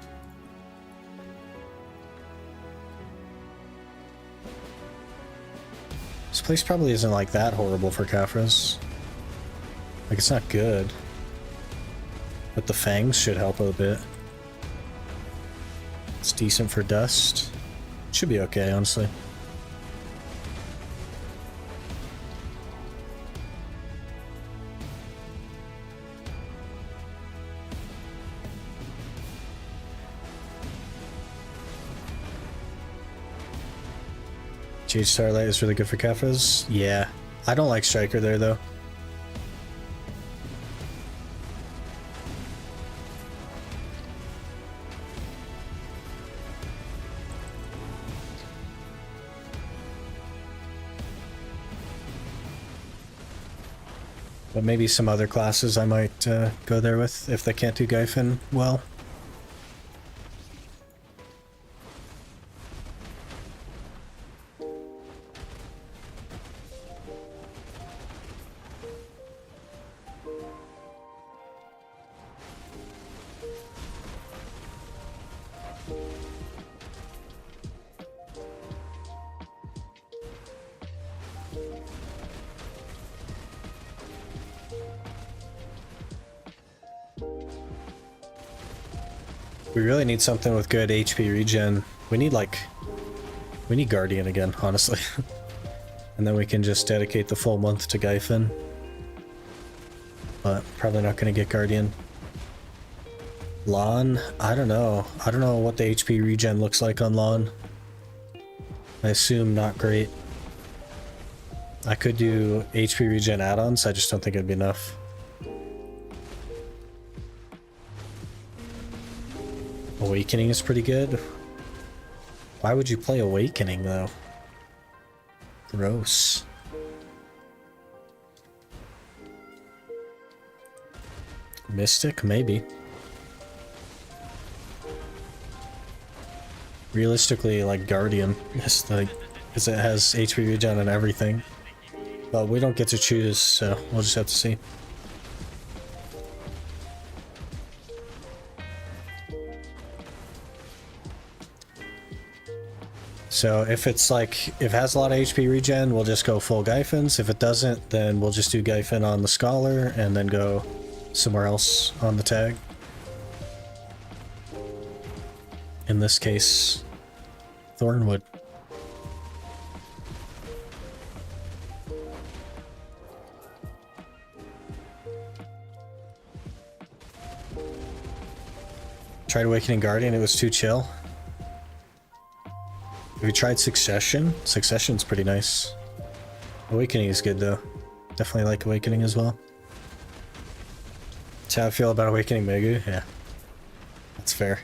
This place probably isn't like that horrible for Caphras. Like, it's not good. But the fangs should help a bit. It's decent for dust. Should be okay, honestly. GH Starlight is really good for Caphras. Yeah. I don't like Striker there, though. But maybe some other classes I might go there with if they can't do Gyfin well. We really need something with good HP regen. We need Guardian again, honestly. And then we can just dedicate the full month to Gyfin. But probably not going to get Guardian. Lawn? I don't know. I don't know what the HP regen looks like on Lawn. I assume not great. I could do HP regen add-ons, I just don't think it'd be enough. Awakening is pretty good. Why would you play Awakening, though? Gross. Mystic, maybe. Realistically, like Guardian, is like, because it has HP regen and everything. But we don't get to choose, so we'll just have to see. So if it's like, if it has a lot of HP regen, we'll just go full Gyphins. If it doesn't, then we'll just do Gyphin on the Scholar and then go somewhere else on the tag. In this case, Thornwood. Tried Awakening Guardian, it was too chill. Have you tried Succession? Succession's pretty nice. Awakening is good though. Definitely like Awakening as well. That's how I feel about Awakening Megu. Yeah. That's fair.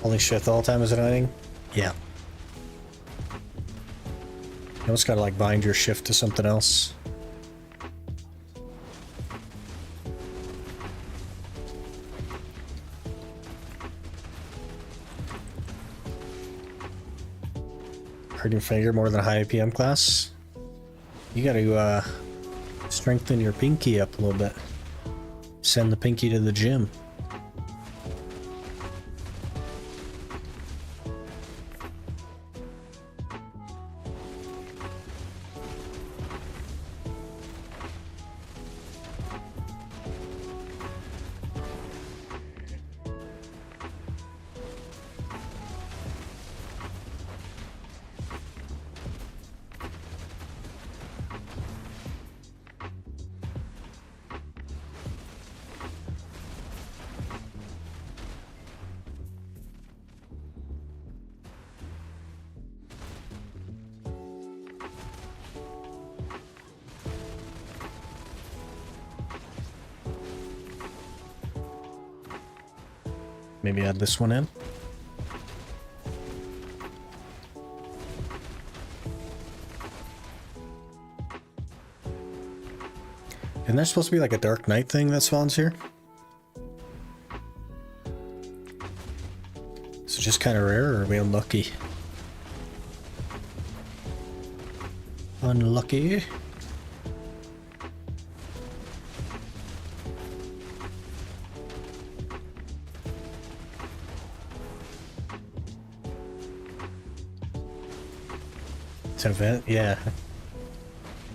Holy shit, the whole time is annoying? Yeah. You almost gotta like bind your shift to something else. Hurting finger more than a high APM class? You gotta strengthen your pinky up a little bit. Send the pinky to the gym. Maybe add this one in. Isn't there supposed to be like a Dark Knight thing that spawns here? Is it just kind of rare, or are we unlucky? Unlucky. It's an event? Yeah.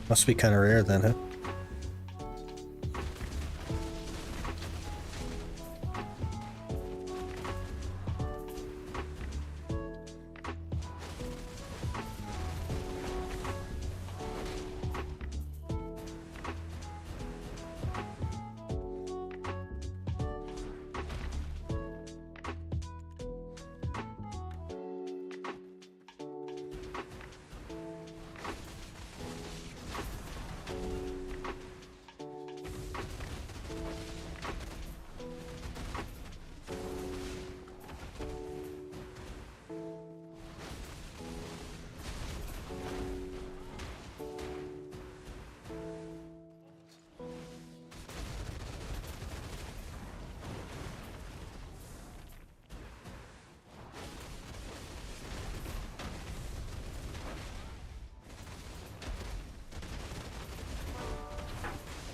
Must be kind of rare then, huh?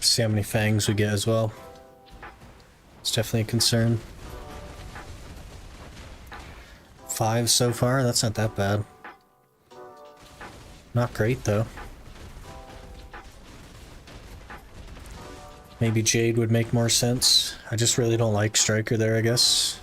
See how many fangs we get as well. It's definitely a concern. 5 so far, that's not that bad. Not great though. Maybe Jade would make more sense. I just really don't like Striker there, I guess.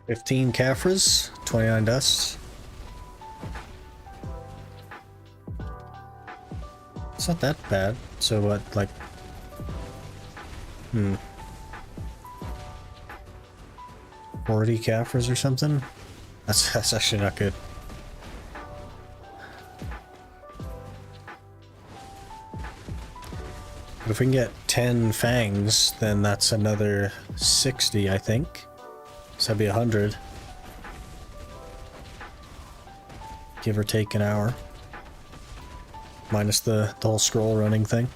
15 Caphras, 29 dusts. It's not that bad. So what, like... 40 Caphras or something? That's actually not good. But if we can get 10 fangs, then that's another 60, I think. So that'd be 100. Give or take an hour. Minus the whole scroll running thing.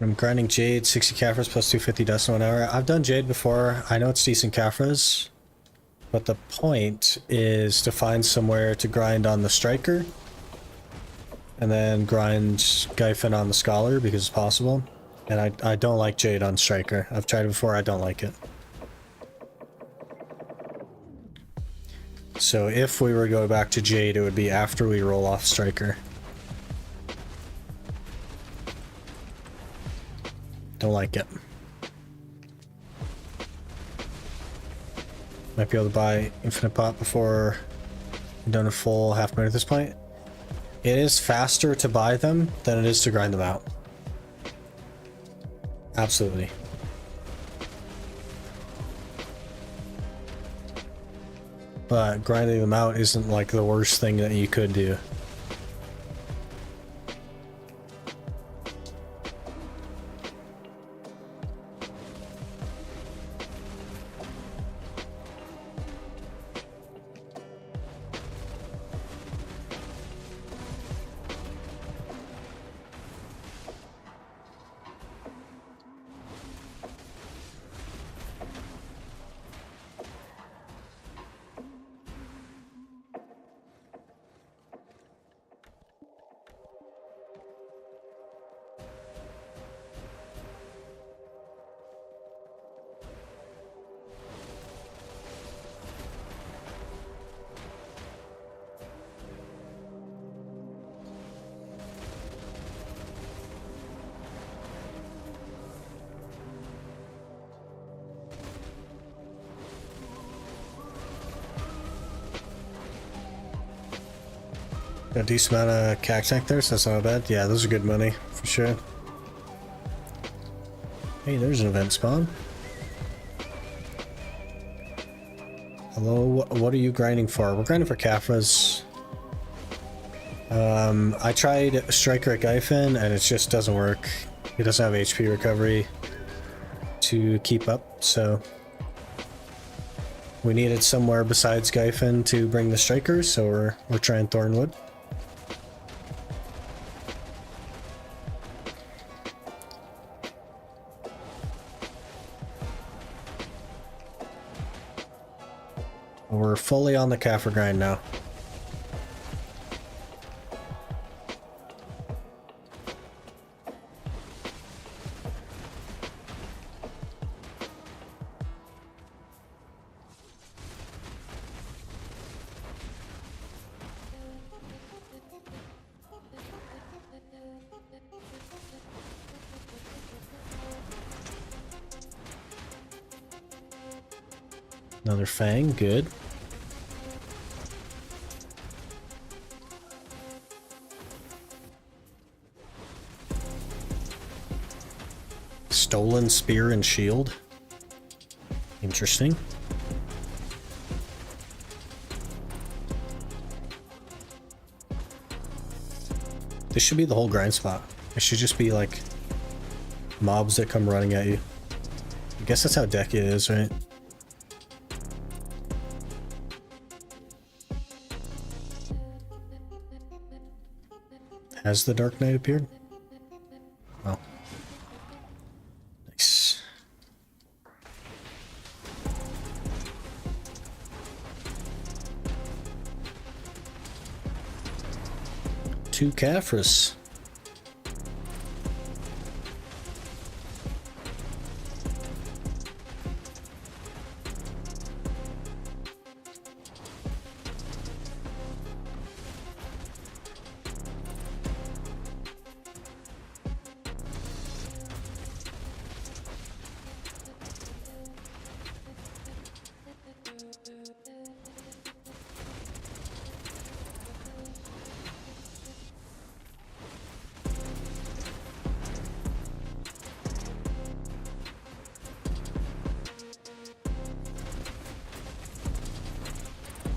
I'm grinding Jade, 60 Caphras plus 250 dust in 1 hour. I've done Jade before. I know it's decent Caphras, but the point is to find somewhere to grind on the Striker, and then grind Gyfin on the Scholar because it's possible. And I don't like Jade on Striker. I've tried it before, I don't like it. So if we were to go back to Jade, it would be after we roll off Striker. Don't like it. Might be able to buy Infinite Pot before I'm done a full half minute at this point. It is faster to buy them than it is to grind them out. Absolutely. But grinding them out isn't like the worst thing that you could do. A decent amount of cacti there, so that's not bad. Yeah, those are good money, for sure. Hey, there's an event spawn. Hello, what are you grinding for? We're grinding for Caphras. I tried Striker at Gyfin, and it just doesn't work. It doesn't have HP recovery to keep up, so... we needed somewhere besides Gyfin to bring the Striker, so we're trying Thornwood. We're fully on the Caphra grind now. Another fang, good. Stolen spear and shield. Interesting. This should be the whole grind spot. It should just be like mobs that come running at you. I guess that's how Dekia is, right? Has the Dark Knight appeared? Oh. Nice. Two Caphras.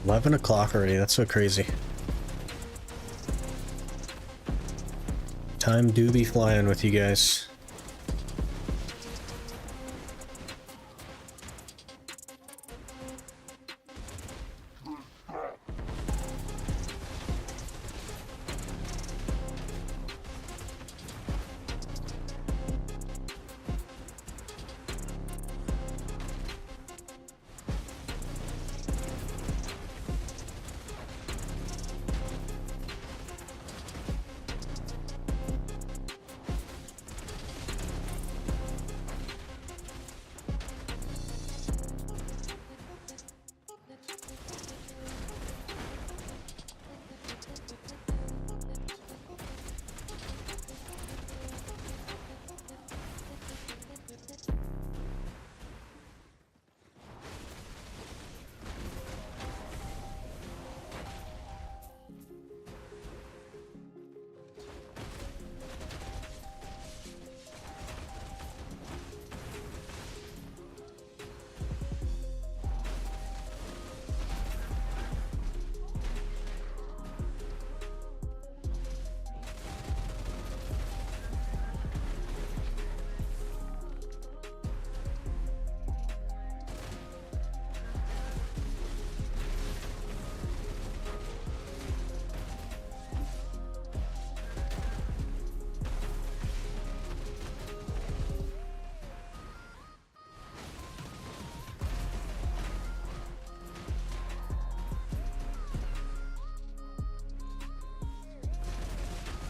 $11 already, that's so crazy. Time do be flying with you guys.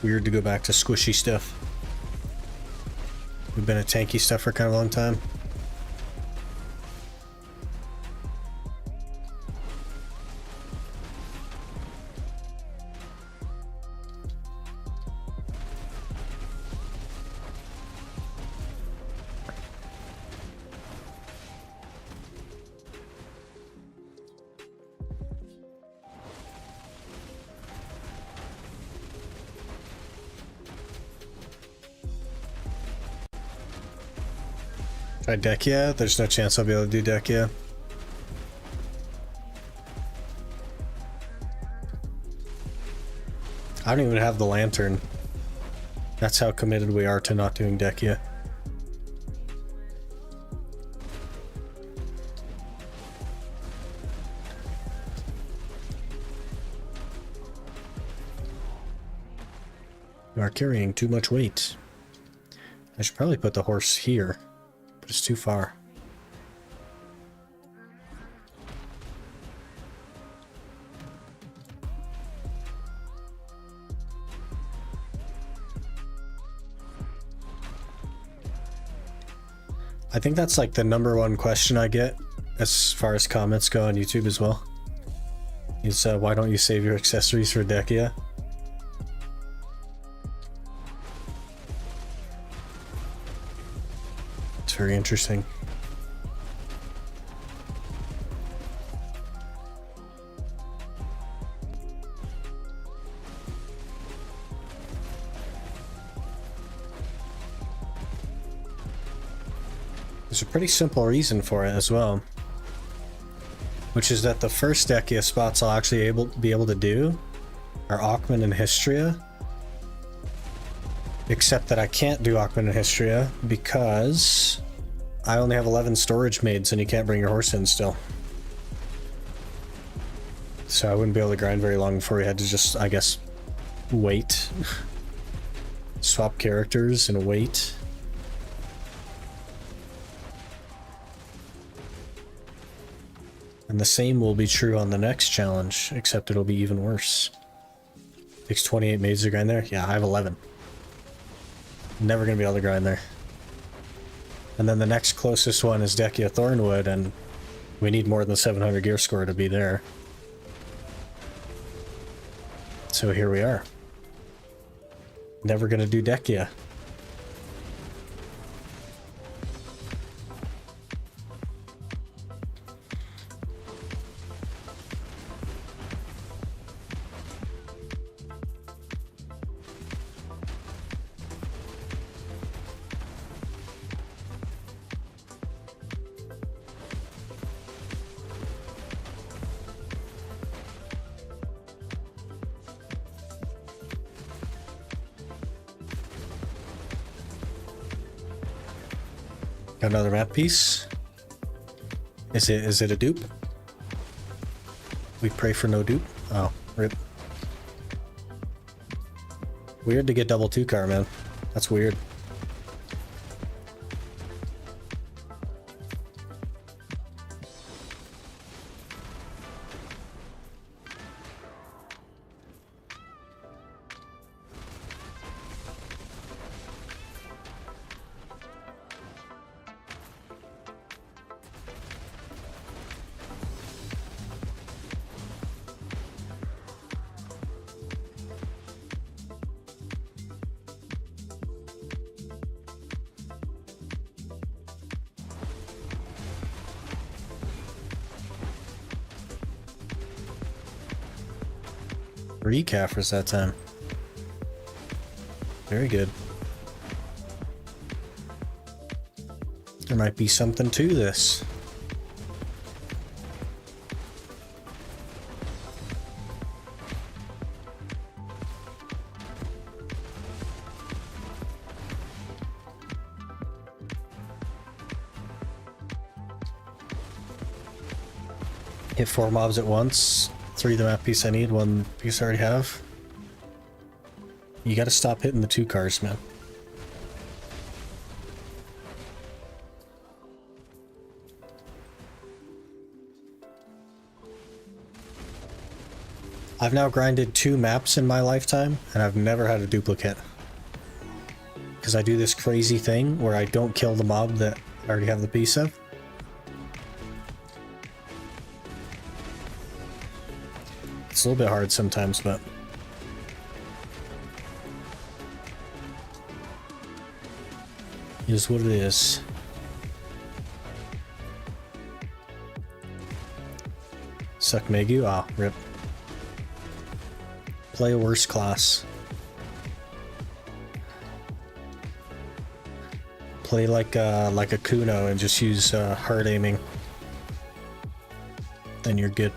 Weird to go back to squishy stuff. We've been at tanky stuff for kind of a long time. Try Dekia? There's no chance I'll be able to do Dekia. I don't even have the lantern. That's how committed we are to not doing Dekia. You are carrying too much weight. I should probably put the horse here, but it's too far. I think that's like the #1 question I get as far as comments go on YouTube as well. Is why don't you save your accessories for Dekia? It's very interesting. There's a pretty simple reason for it as well, which is that the first Deckia spots I'll actually be able to do are Aukman and Histria. Except that I can't do Aukman and Histria because I only have 11 storage maids and you can't bring your horse in still. So I wouldn't be able to grind very long before we had to just, I guess, wait. Swap characters and wait. And the same will be true on the next challenge, except it'll be even worse. Takes 28 maids to grind there? Yeah, I have 11. Never gonna be able to grind there. And then the next closest one is Deckia Thornwood, and we need more than 700 gear score to be there. So here we are. Never gonna do Deckia. Got another map piece. Is it a dupe? We pray for no dupe. Oh, rip. Weird to get double 2-car, man. That's weird. Three Caphras that time. Very good. There might be something to this. Hit 4 mobs at once. 3 the map piece I need, 1 piece I already have. You gotta stop hitting the 2 cars, man. I've now grinded 2 maps in my lifetime, and I've never had a duplicate. Because I do this crazy thing where I don't kill the mob that I already have the piece of. It's a little bit hard sometimes, but it is what it is. Suck Megu? Ah, rip. Play a worse class. Play like a Kuno and just use hard aiming. Then you're good.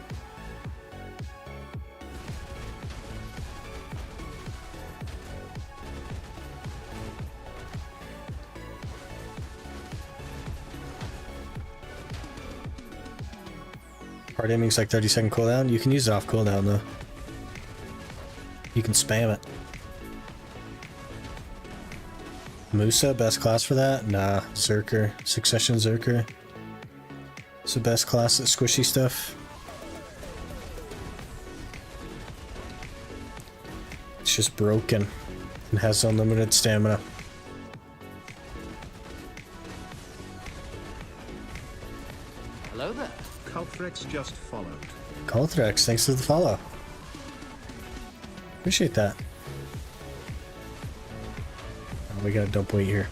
Hard aiming's like 30-second cooldown. You can use it off cooldown though. You can spam it. Musa, best class for that? Nah, Zerker. Succession Zerker. It's the best class at squishy stuff. It's just broken and has unlimited stamina. Hello there. Caphras just followed. Colthrex, thanks for the follow. Appreciate that. Oh, we got a dump weight here.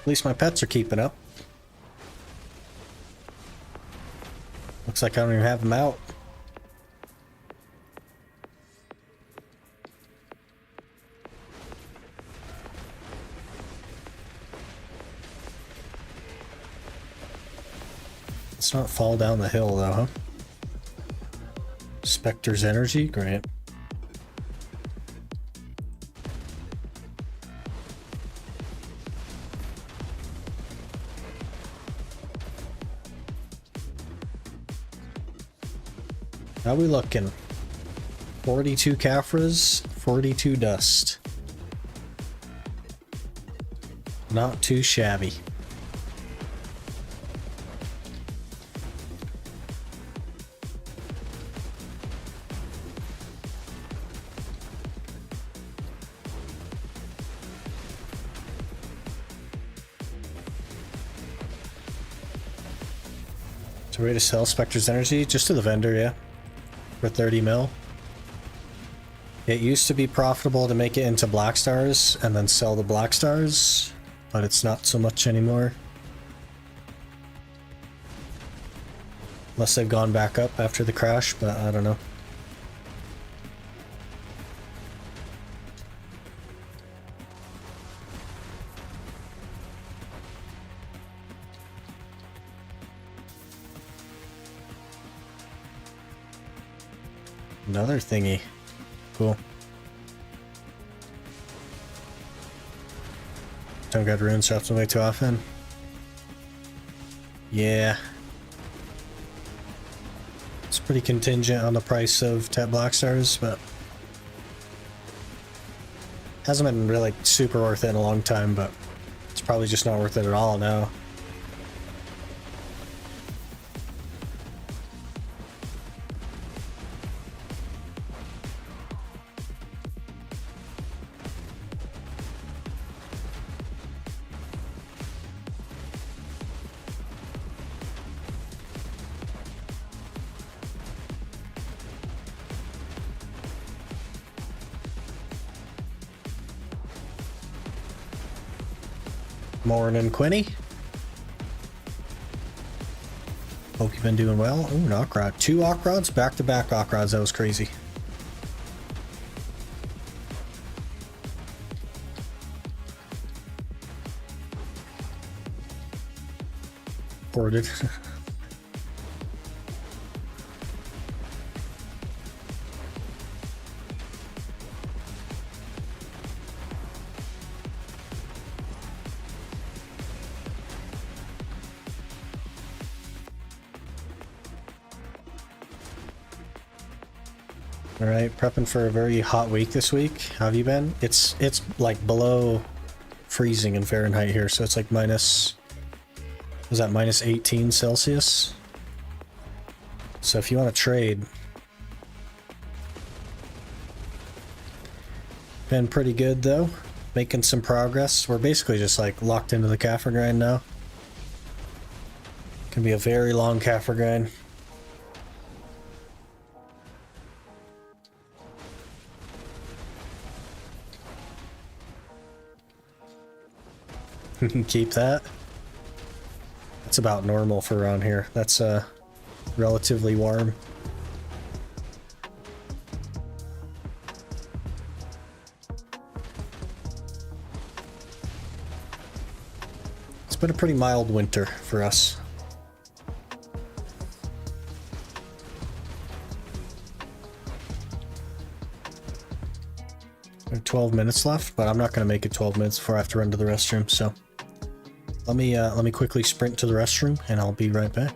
At least my pets are keeping up. Looks like I don't even have them out. Let's not fall down the hill though, huh? Spectre's energy, great. How we looking? 42 Caphras, 42 dust. Not too shabby. So ready to sell Spectre's energy just to the vendor, yeah. For 30 mil. It used to be profitable to make it into black stars and then sell the black stars, but it's not so much anymore. Unless they've gone back up after the crash, but I don't know. Another thingy. Cool. Don't get runes dropped away too often. Yeah. It's pretty contingent on the price of 10 black stars, but hasn't been really super worth it in a long time, but it's probably just not worth it at all now. Morning, Quinny. Hope you've been doing well. Ooh, an Ockrod. 2 Ockrods, back-to-back Ockrods. That was crazy. Ported. Alright, prepping for a very hot week this week. How have you been? It's like below freezing in Fahrenheit here, so it's like minus... Was that minus 18 Celsius? So if you want to trade... Been pretty good though. Making some progress. We're basically just like locked into the Caphra grind now. Can be a very long Caphra grind. Keep that. That's about normal for around here. That's relatively warm. It's been a pretty mild winter for us. We have 12 minutes left, but I'm not going to make it 12 minutes before I have to run to the restroom, so let me quickly sprint to the restroom and I'll be right back.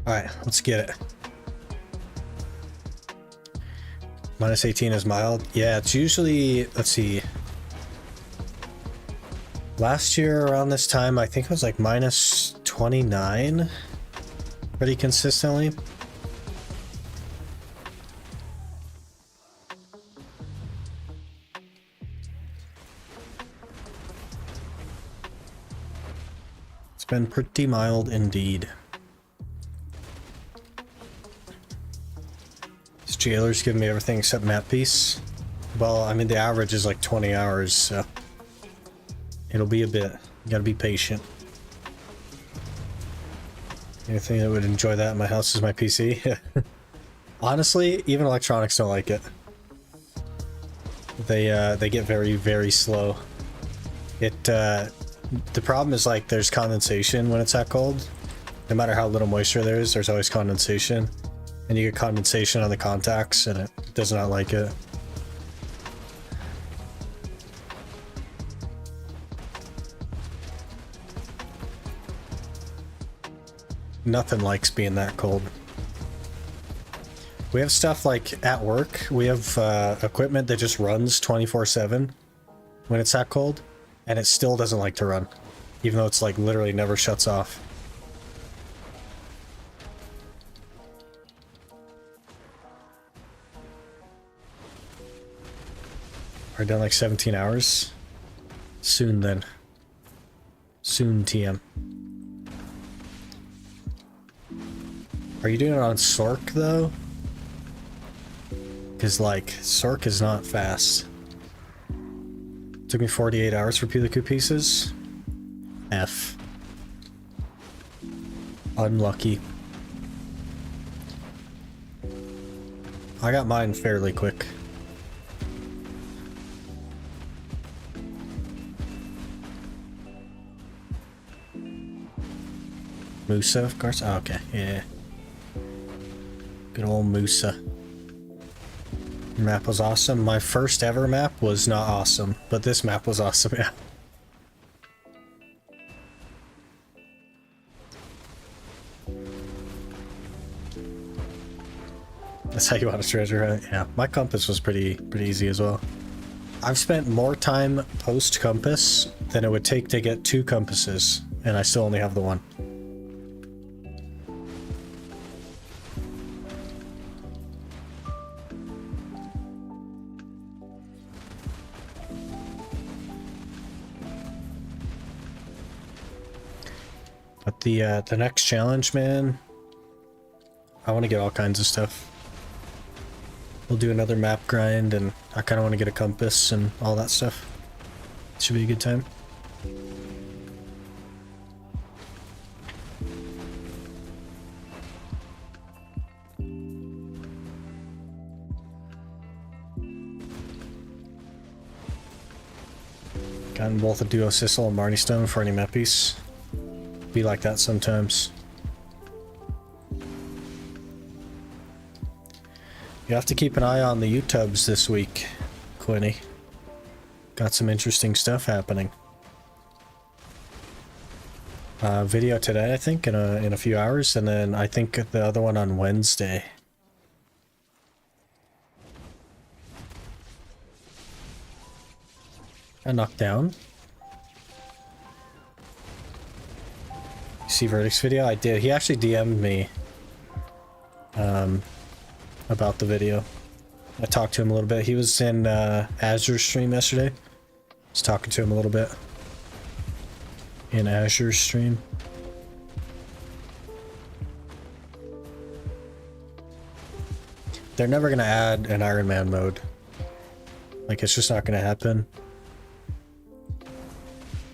Alright, let's get it. Minus 18 is mild. Yeah, it's usually, let's see. Last year around this time, I think it was like minus 29 pretty consistently. It's been pretty mild indeed. This jailer's giving me everything except map piece. Well, I mean, the average is like 20 hours, so it'll be a bit. You gotta be patient. Anything that would enjoy that in my house is my PC. Honestly, even electronics don't like it. They get very, very slow. The problem is like there's condensation when it's that cold. No matter how little moisture there is, there's always condensation. And you get condensation on the contacts and it does not like it. Nothing likes being that cold. We have stuff like at work, we have equipment that just runs 24/7 when it's that cold, and it still doesn't like to run, even though it's like literally never shuts off. Are done like 17 hours? Soon then. Soon TM. Are you doing it on Sork though? Because like, Sork is not fast. Took me 48 hours for Peliku pieces. F. Unlucky. I got mine fairly quick. Musa, of course. Oh, okay, yeah. Good old Musa. Your map was awesome. My first ever map was not awesome, but this map was awesome, yeah. That's how you want to treasure hunt. Yeah, my compass was pretty easy as well. I've spent more time post compass than it would take to get 2 compasses, and I still only have the one. But the next challenge, man, I want to get all kinds of stuff. We'll do another map grind, and I kind of want to get a compass and all that stuff. It should be a good time. Gotten both a Duo Sissel and Marnie Stone for any map piece. Be like that sometimes. You have to keep an eye on the YouTubes this week, Quinny. Got some interesting stuff happening. Video today, I think, in a few hours, and then I think the other one on Wednesday. I knocked down. You see Verdict's video? I did. He actually DM'd me about the video. I talked to him a little bit. He was in Azure stream yesterday. I was talking to him a little bit in Azure stream. They're never gonna add an Iron Man mode. Like, it's just not gonna happen.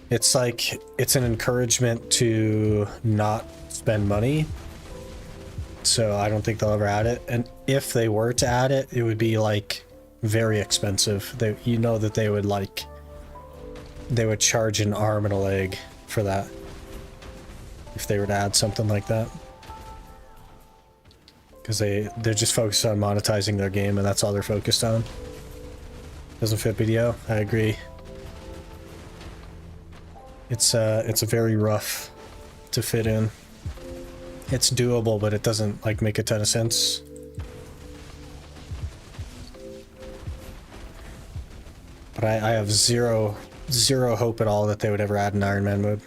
It's like, it's an encouragement to not spend money. So I don't think they'll ever add it. And if they were to add it, it would be like very expensive. You know that they would charge an arm and a leg for that. If they were to add something like that. Because they're just focused on monetizing their game, and that's all they're focused on. Doesn't fit BDO, I agree. It's very rough to fit in. It's doable, but it doesn't like make a ton of sense. But I have zero hope at all that they would ever add an Iron Man mode.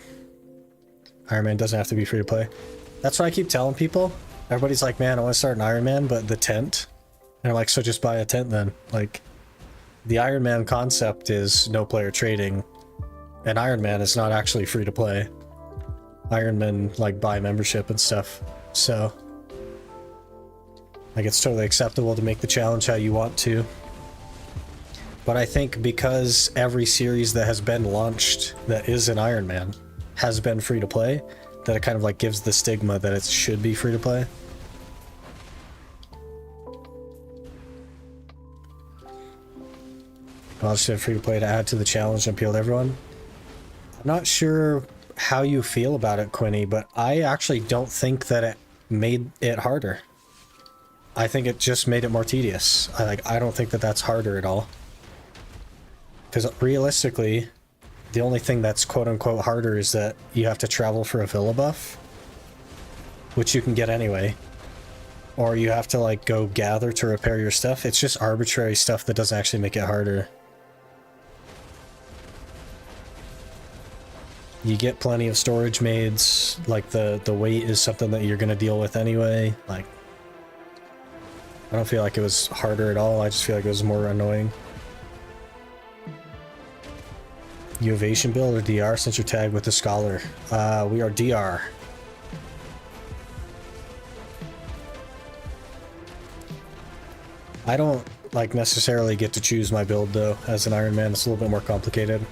Iron Man doesn't have to be free to play. That's what I keep telling people. Everybody's like, man, I want to start an Iron Man, but the tent. And I'm like, so just buy a tent then. Like, the Iron Man concept is no player trading. And Iron Man is not actually free to play. Iron Man, like, buy membership and stuff. So, like, it's totally acceptable to make the challenge how you want to. But I think because every series that has been launched that is an Iron Man has been free to play, that it kind of like gives the stigma that it should be free to play. I'll just have free to play to add to the challenge and appeal to everyone. I'm not sure how you feel about it, Quinny, but I actually don't think that it made it harder. I think it just made it more tedious. I don't think that that's harder at all. Because realistically, the only thing that's quote-unquote harder is that you have to travel for a villa buff, which you can get anyway. Or you have to like go gather to repair your stuff. It's just arbitrary stuff that doesn't actually make it harder. You get plenty of storage maids, like the weight is something that you're going to deal with anyway. Like, I don't feel like it was harder at all, I just feel like it was more annoying. You evasion build or DR since you're tagged with the scholar? We are DR. I don't like necessarily get to choose my build though. As an Iron Man, it's a little bit more complicated.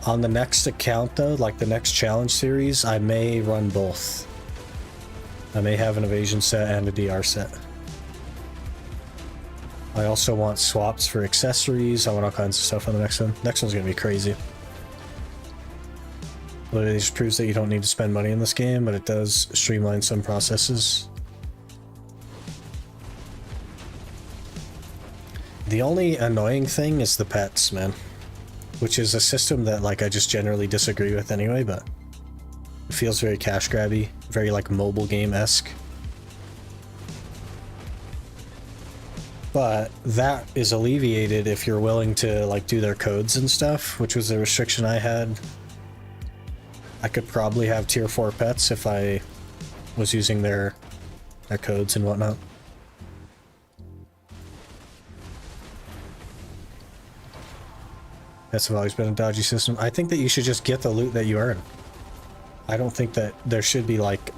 On the next account though, like the next challenge series, I may run both. I may have an evasion set and a DR set. I also want swaps for accessories. I want all kinds of stuff on the next one. Next one's gonna be crazy. Literally just proves that you don't need to spend money in this game, but it does streamline some processes. The only annoying thing is the pets, man. Which is a system that like I just generally disagree with anyway, but it feels very cash grabby, very like mobile game-esque. But that is alleviated if you're willing to like do their codes and stuff, which was a restriction I had. I could probably have tier 4 pets if I was using their codes and whatnot. Pets have always been a dodgy system. I think that you should just get the loot that you earn. I don't think that there should be like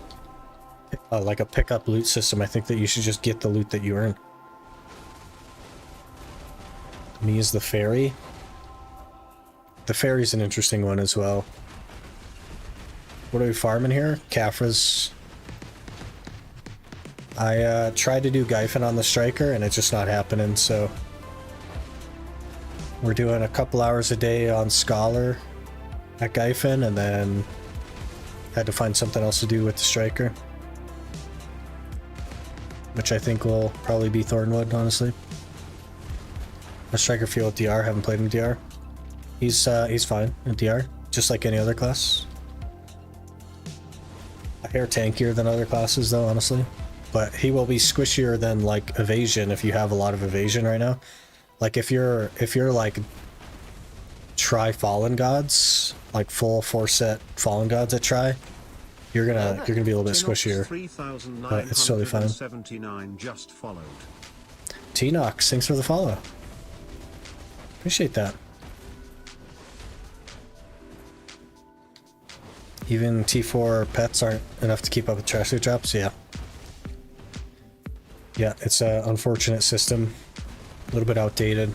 a pickup loot system. I think that you should just get the loot that you earn. Me as the fairy. The fairy's an interesting one as well. What are we farming here? Caphras. I tried to do Gyphon on the striker and it's just not happening, so we're doing a couple hours a day on Scholar at Gyphon and then had to find something else to do with the striker, which I think will probably be Thornwood, honestly. A striker feel with DR, haven't played him DR. He's fine in DR, just like any other class. A hair tankier than other classes though, honestly. But he will be squishier than like evasion if you have a lot of evasion right now. Like if you're like try Fallen Gods, like full 4-set Fallen Gods at try, you're gonna be a little bit squishier. But it's totally fine. Just followed. T-Nox, thanks for the follow. Appreciate that. Even T4 pets aren't enough to keep up with trash loot drops, yeah. Yeah, it's an unfortunate system. A little bit outdated.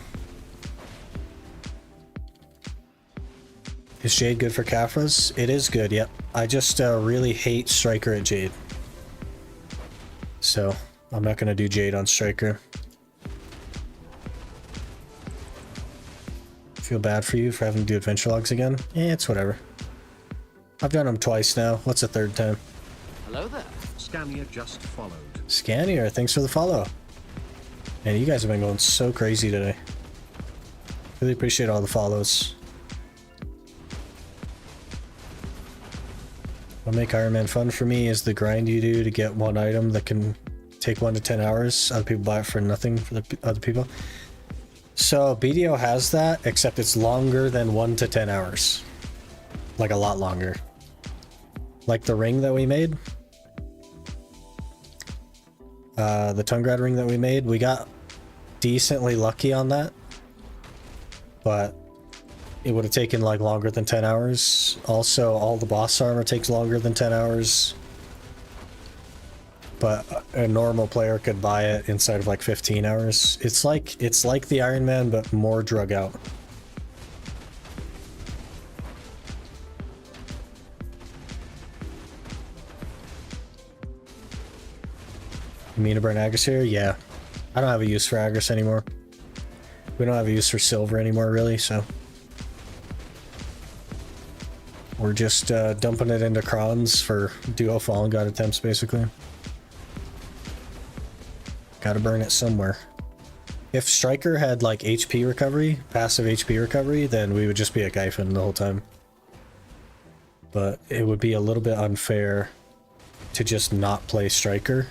Is Jade good for Caphras? It is good, yep. I just really hate Striker at Jade. So, I'm not going to do Jade on Striker. Feel bad for you for having to do adventure logs again? Eh, it's whatever. I've done them twice now. What's the third time? Hello there. Scania just followed. Scania, thanks for the follow. Man, you guys have been going so crazy today. Really appreciate all the follows. What make Iron Man fun for me is the grind you do to get one item that can take 1 to 10 hours. Other people buy it for nothing for the other people. So BDO has that, except it's longer than 1 to 10 hours. Like a lot longer. Like the ring that we made. The Tungrad ring that we made, we got decently lucky on that. But it would have taken like longer than 10 hours. Also, all the boss armor takes longer than 10 hours. But a normal player could buy it inside of like 15 hours. It's like the Iron Man, but more drug out. You mean to burn Accessory? Yeah. I don't have a use for Agris anymore. We don't have a use for silver anymore, really, so... We're just dumping it into crons for duo Fallen God attempts, basically. Gotta burn it somewhere. If Striker had, like, HP recovery, passive HP recovery, then we would just be a Gyphon the whole time. But it would be a little bit unfair to just not play Striker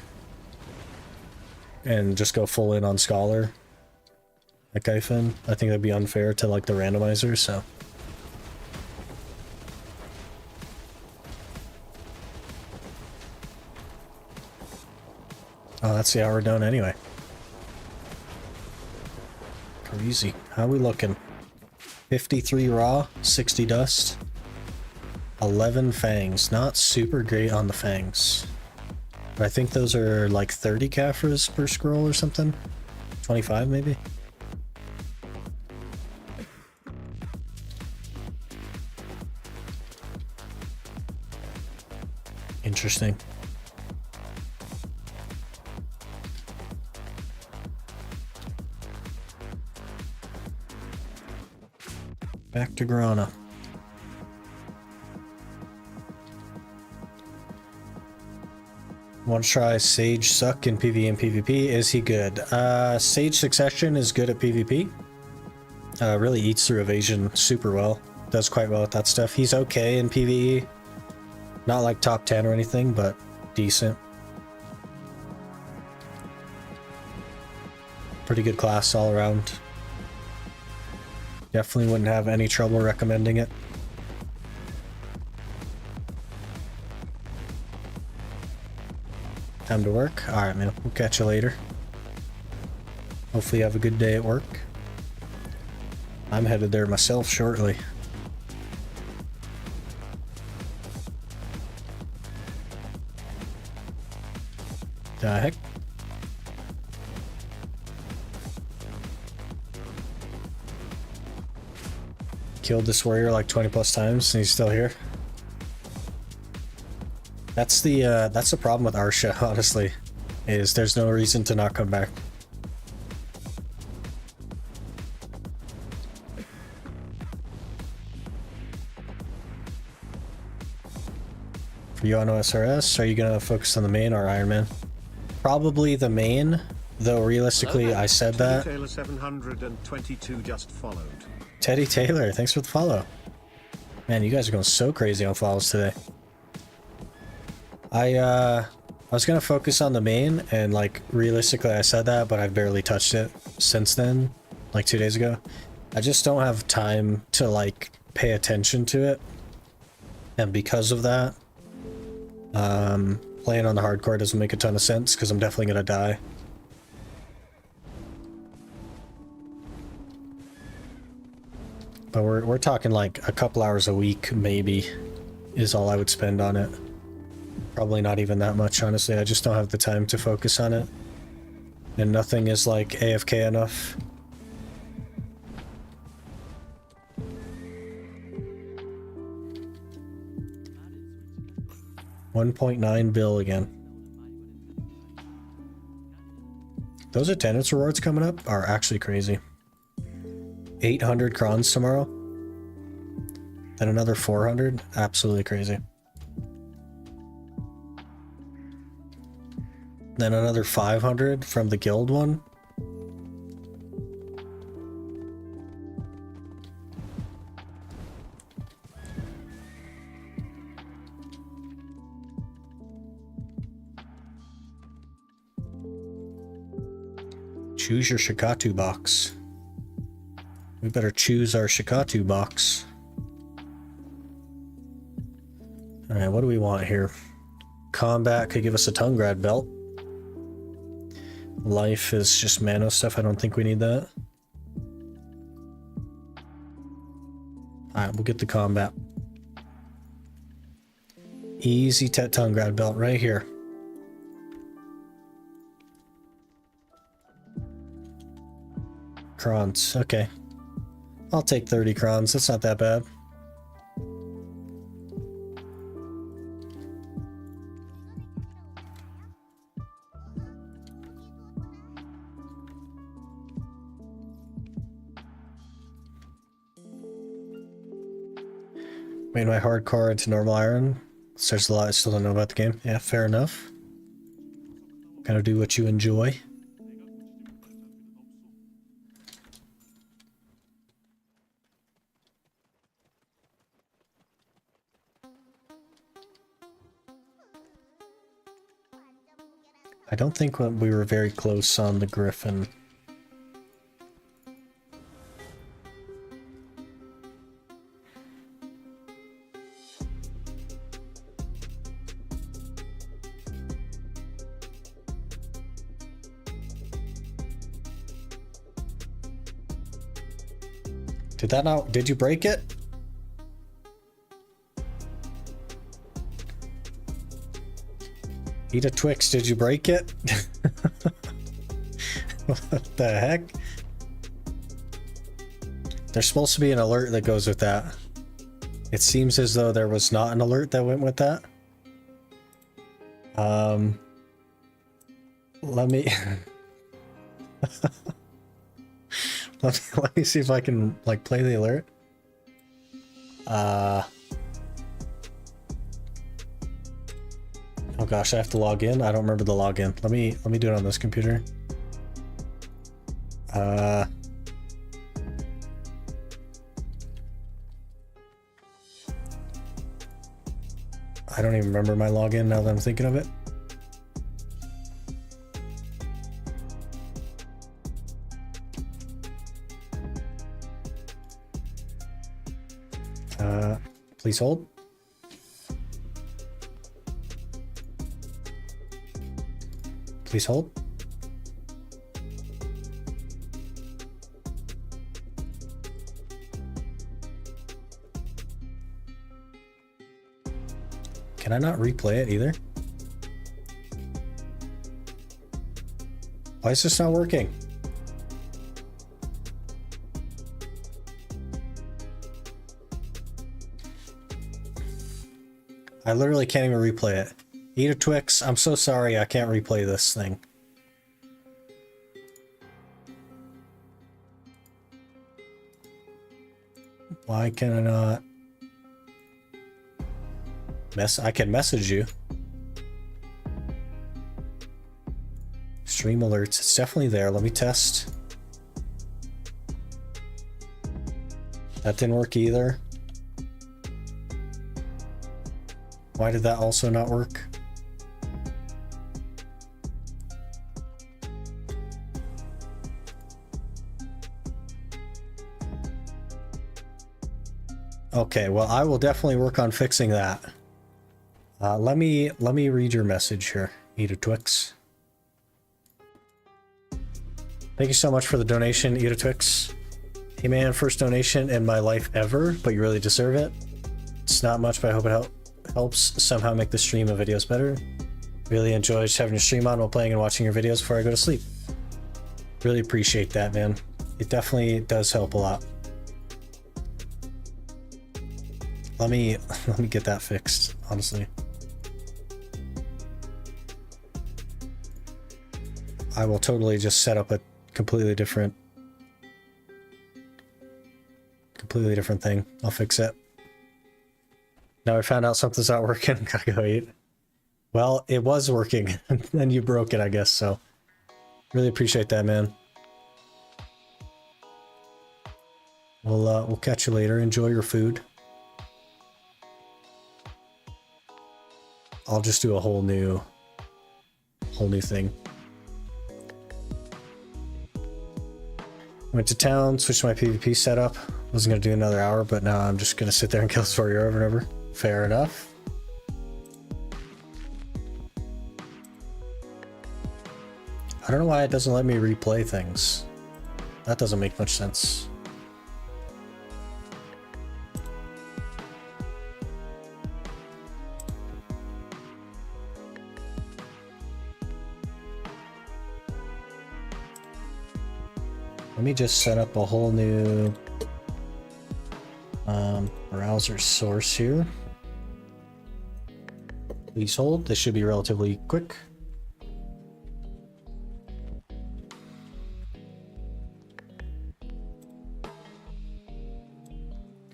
and just go full in on Scholar at Gyphon. I think that'd be unfair to, like, the randomizer, so... Oh, that's the hour done anyway. Crazy. How we looking? 53 raw, 60 dust, 11 fangs. Not super great on the fangs. But I think those are like 30 Caphras per scroll or something. 25 maybe? Interesting. Back to Grana. Want to try Sage Suck in PvE and PvP? Is he good? Sage Succession is good at PvP. Really eats through evasion super well. Does quite well with that stuff. He's okay in PvE. Not like top 10 or anything, but decent. Pretty good class all around. Definitely wouldn't have any trouble recommending it. Time to work? Alright, man. We'll catch you later. Hopefully you have a good day at work. I'm headed there myself shortly. The heck? Killed this warrior like 20 plus times and he's still here. That's the problem with Arsha, honestly, is there's no reason to not come back. For you on OSRS, are you gonna focus on the main or Iron Man? Probably the main, though realistically I said that. Taylor 722 just followed. Teddy Taylor, thanks for the follow. Man, you guys are going so crazy on follows today. I was gonna focus on the main, and like realistically I said that, but I've barely touched it since then, like 2 days ago. I just don't have time to like pay attention to it, and because of that, playing on the hardcore doesn't make a ton of sense because I'm definitely gonna die. But we're talking like a couple hours a week, maybe, is all I would spend on it. Probably not even that much, honestly. I just don't have the time to focus on it. And nothing is like AFK enough. $1.9 bill again. Those attendance rewards coming up are actually crazy. 800 crons tomorrow. Then another 400. Absolutely crazy. Then another 500 from the guild one. Choose your Shikatu box. We better choose our Shikatu box. Alright, what do we want here? Combat could give us a Tungrad belt. Life is just mana stuff. I don't think we need that. Alright, we'll get the combat. Easy Tet Tungrad belt right here. Crons, okay. I'll take 30 crons, that's not that bad. Made my hard car into normal iron. So there's a lot I still don't know about the game. Yeah, fair enough. Gotta do what you enjoy. I don't think we were very close on the Griffin. Did you break it? Eat a Twix, did you break it? What the heck? There's supposed to be an alert that goes with that. It seems as though there was not an alert that went with that. Let me let me see if I can like play the alert. Oh gosh, I have to log in. I don't remember the login. Let me do it on this computer. I don't even remember my login now that I'm thinking of it. Please hold. Please hold. Can I not replay it either? Why is this not working? I literally can't even replay it. Eat a Twix. I'm so sorry I can't replay this thing. Why can I not? I can message you. Stream alerts. It's definitely there. Let me test. That didn't work either. Why did that also not work? Okay, well, I will definitely work on fixing that. Let me read your message here. Eat a Twix. Thank you so much for the donation, Eat a Twix. Hey man, first donation in my life ever, but you really deserve it. It's not much, but I hope it helps somehow make the stream of videos better. Really enjoy just having your stream on while playing and watching your videos before I go to sleep. Really appreciate that, man. It definitely does help a lot. Let me get that fixed, honestly. I will totally just set up a completely different thing. I'll fix it. Now I found out something's not working. Gotta go eat. Well, it was working, and then you broke it, I guess, so. Really appreciate that, man. We'll catch you later. Enjoy your food. I'll just do a whole new thing. Went to town, switched to my PvP setup. Wasn't gonna do another hour, but now I'm just gonna sit there and kill this warrior over and over. Fair enough. I don't know why it doesn't let me replay things. That doesn't make much sense. Let me just set up a whole new browser source here. Please hold. This should be relatively quick.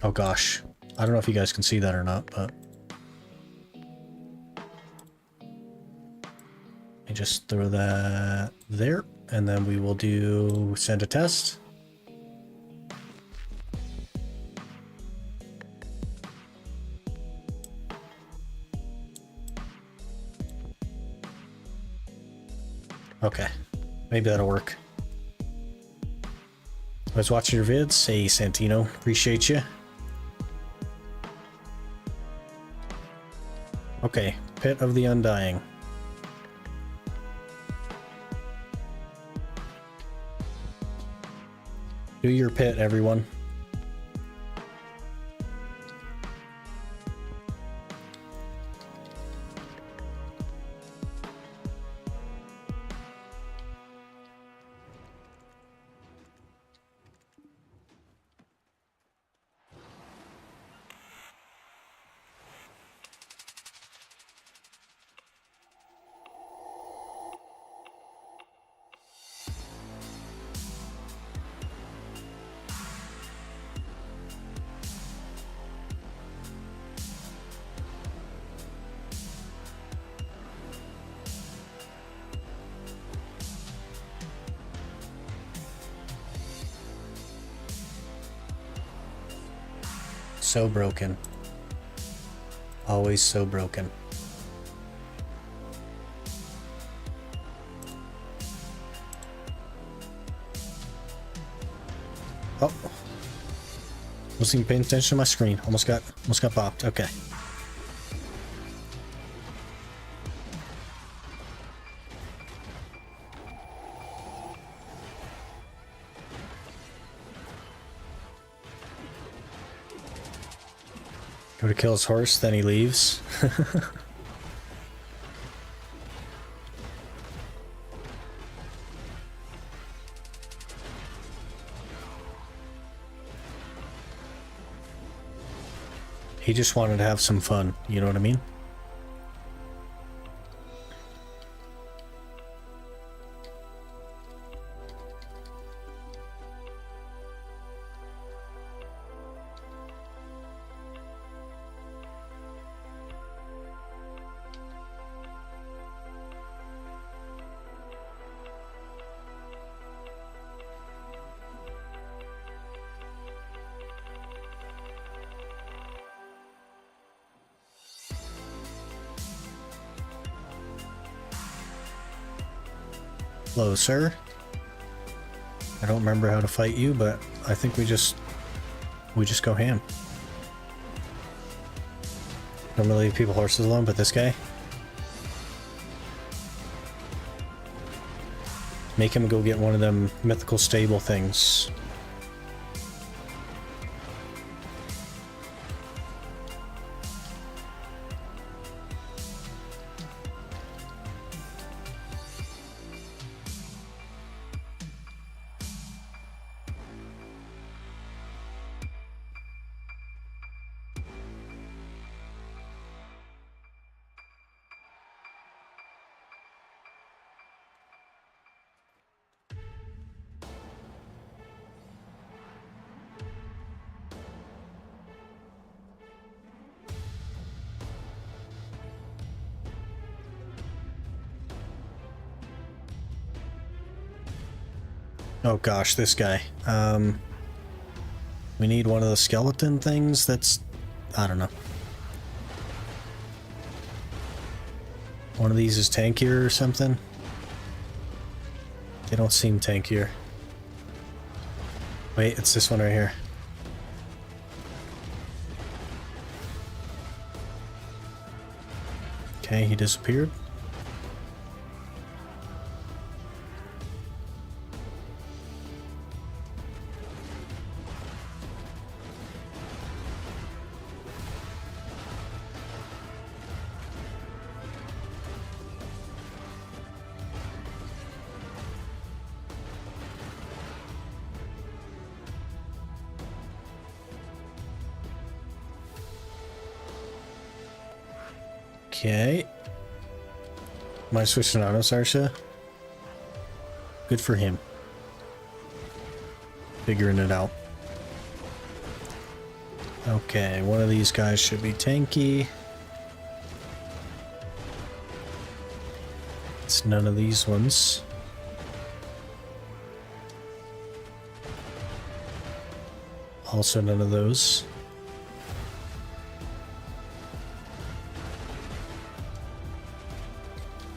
Oh gosh, I don't know if you guys can see that or not, but I just throw that there, and then we will do send a test. Okay, maybe that'll work. I was watching your vids. Hey, Santino, appreciate you. Okay, Pit of the Undying. Do your pit, everyone. So broken. Always so broken. Oh. Wasn't even paying attention to my screen. Almost got bopped. Okay. Go to kill his horse, then he leaves. He just wanted to have some fun, you know what I mean? Hello, sir. I don't remember how to fight you, but I think we just go ham. Don't really leave people horses alone, but this guy. Make him go get one of them mythical stable things. Oh gosh, this guy. We need one of the skeleton things that's... I don't know. One of these is tankier or something. They don't seem tankier. Wait, it's this one right here. Okay, he disappeared. Okay. Might switch to Auto Sarsha. Good for him. Figuring it out. Okay, one of these guys should be tanky. It's none of these ones. Also none of those.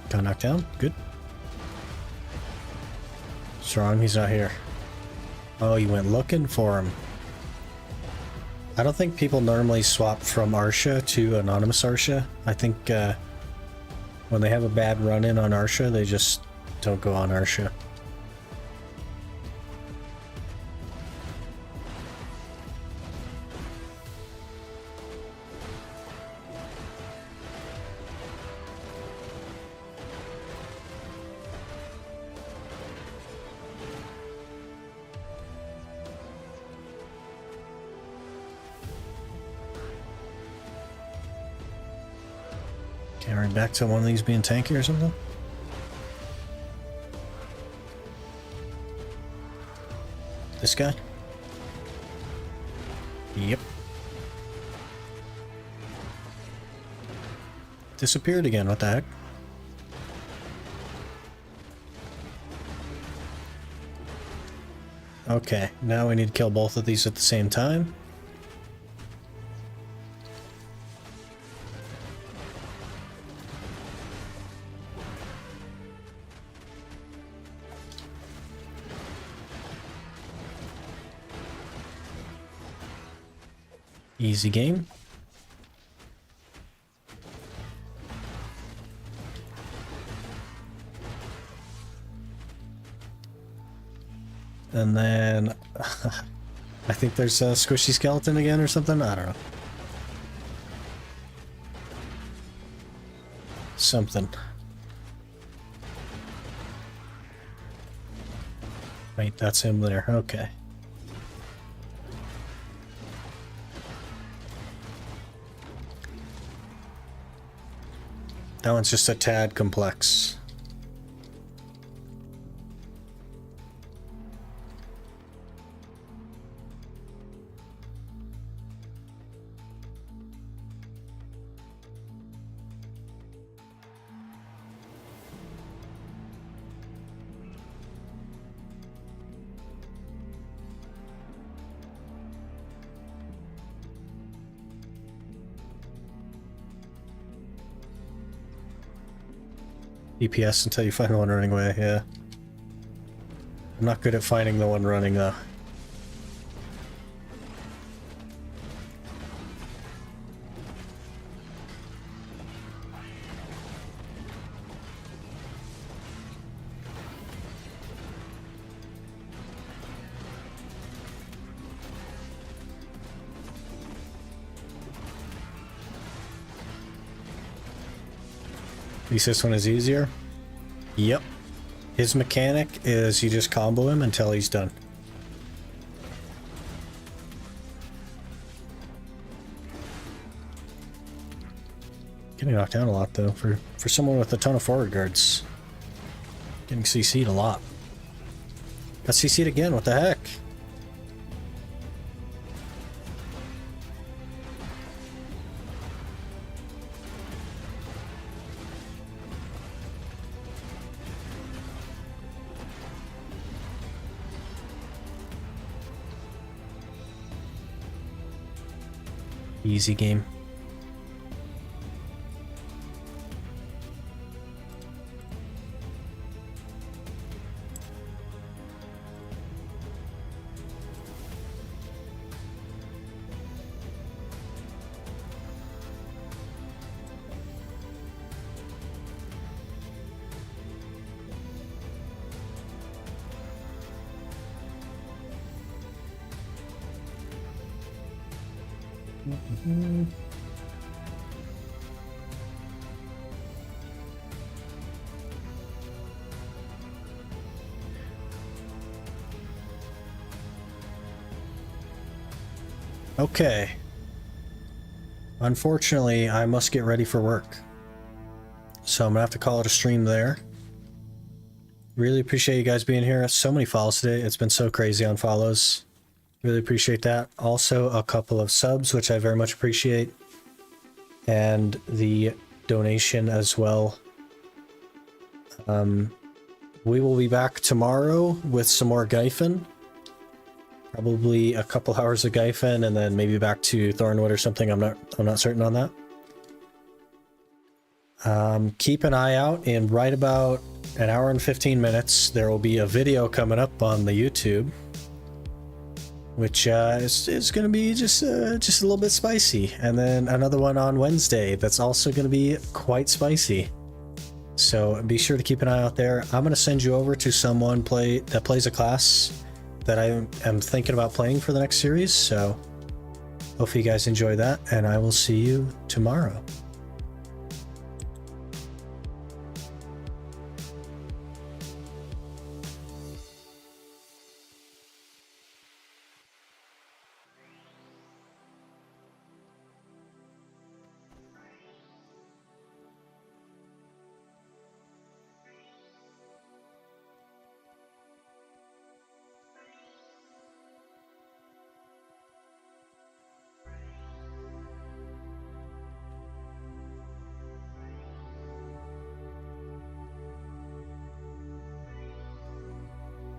Got knocked down. Good. Strong, he's not here. Oh, you went looking for him. I don't think people normally swap from Arsha to Anonymous Arsha. I think when they have a bad run-in on Arsha, they just don't go on Arsha. Okay, we're back to one of these being tanky or something. This guy? Yep. Disappeared again, what the heck? Okay, now we need to kill both of these at the same time. Easy game. And then I think there's a squishy skeleton again or something. I don't know. Something. Wait, that's him there. Okay. That one's just a tad complex. DPS until you find one running away, yeah. I'm not good at finding the one running though. At least this one is easier. Yep. His mechanic is you just combo him until he's done. Getting knocked down a lot though for someone with a ton of forward guards. Getting CC'd a lot. Got CC'd again, what the heck? Easy game. Okay. Unfortunately, I must get ready for work. So I'm gonna have to call it a stream there. Really appreciate you guys being here. So many follows today. It's been so crazy on follows. Really appreciate that. Also, a couple of subs, which I very much appreciate. And the donation as well. We will be back tomorrow with some more Gyphon. Probably a couple hours of Gyphon and then maybe back to Thornwood or something. I'm not certain on that. Keep an eye out. In right about an hour and 15 minutes, there will be a video coming up on the YouTube, which is going to be just a little bit spicy, and then another one on Wednesday that's also going to be quite spicy. So be sure to keep an eye out there. I'm going to send you over to someone that plays a class that I am thinking about playing for the next series. So hopefully you guys enjoy that, and I will see you tomorrow.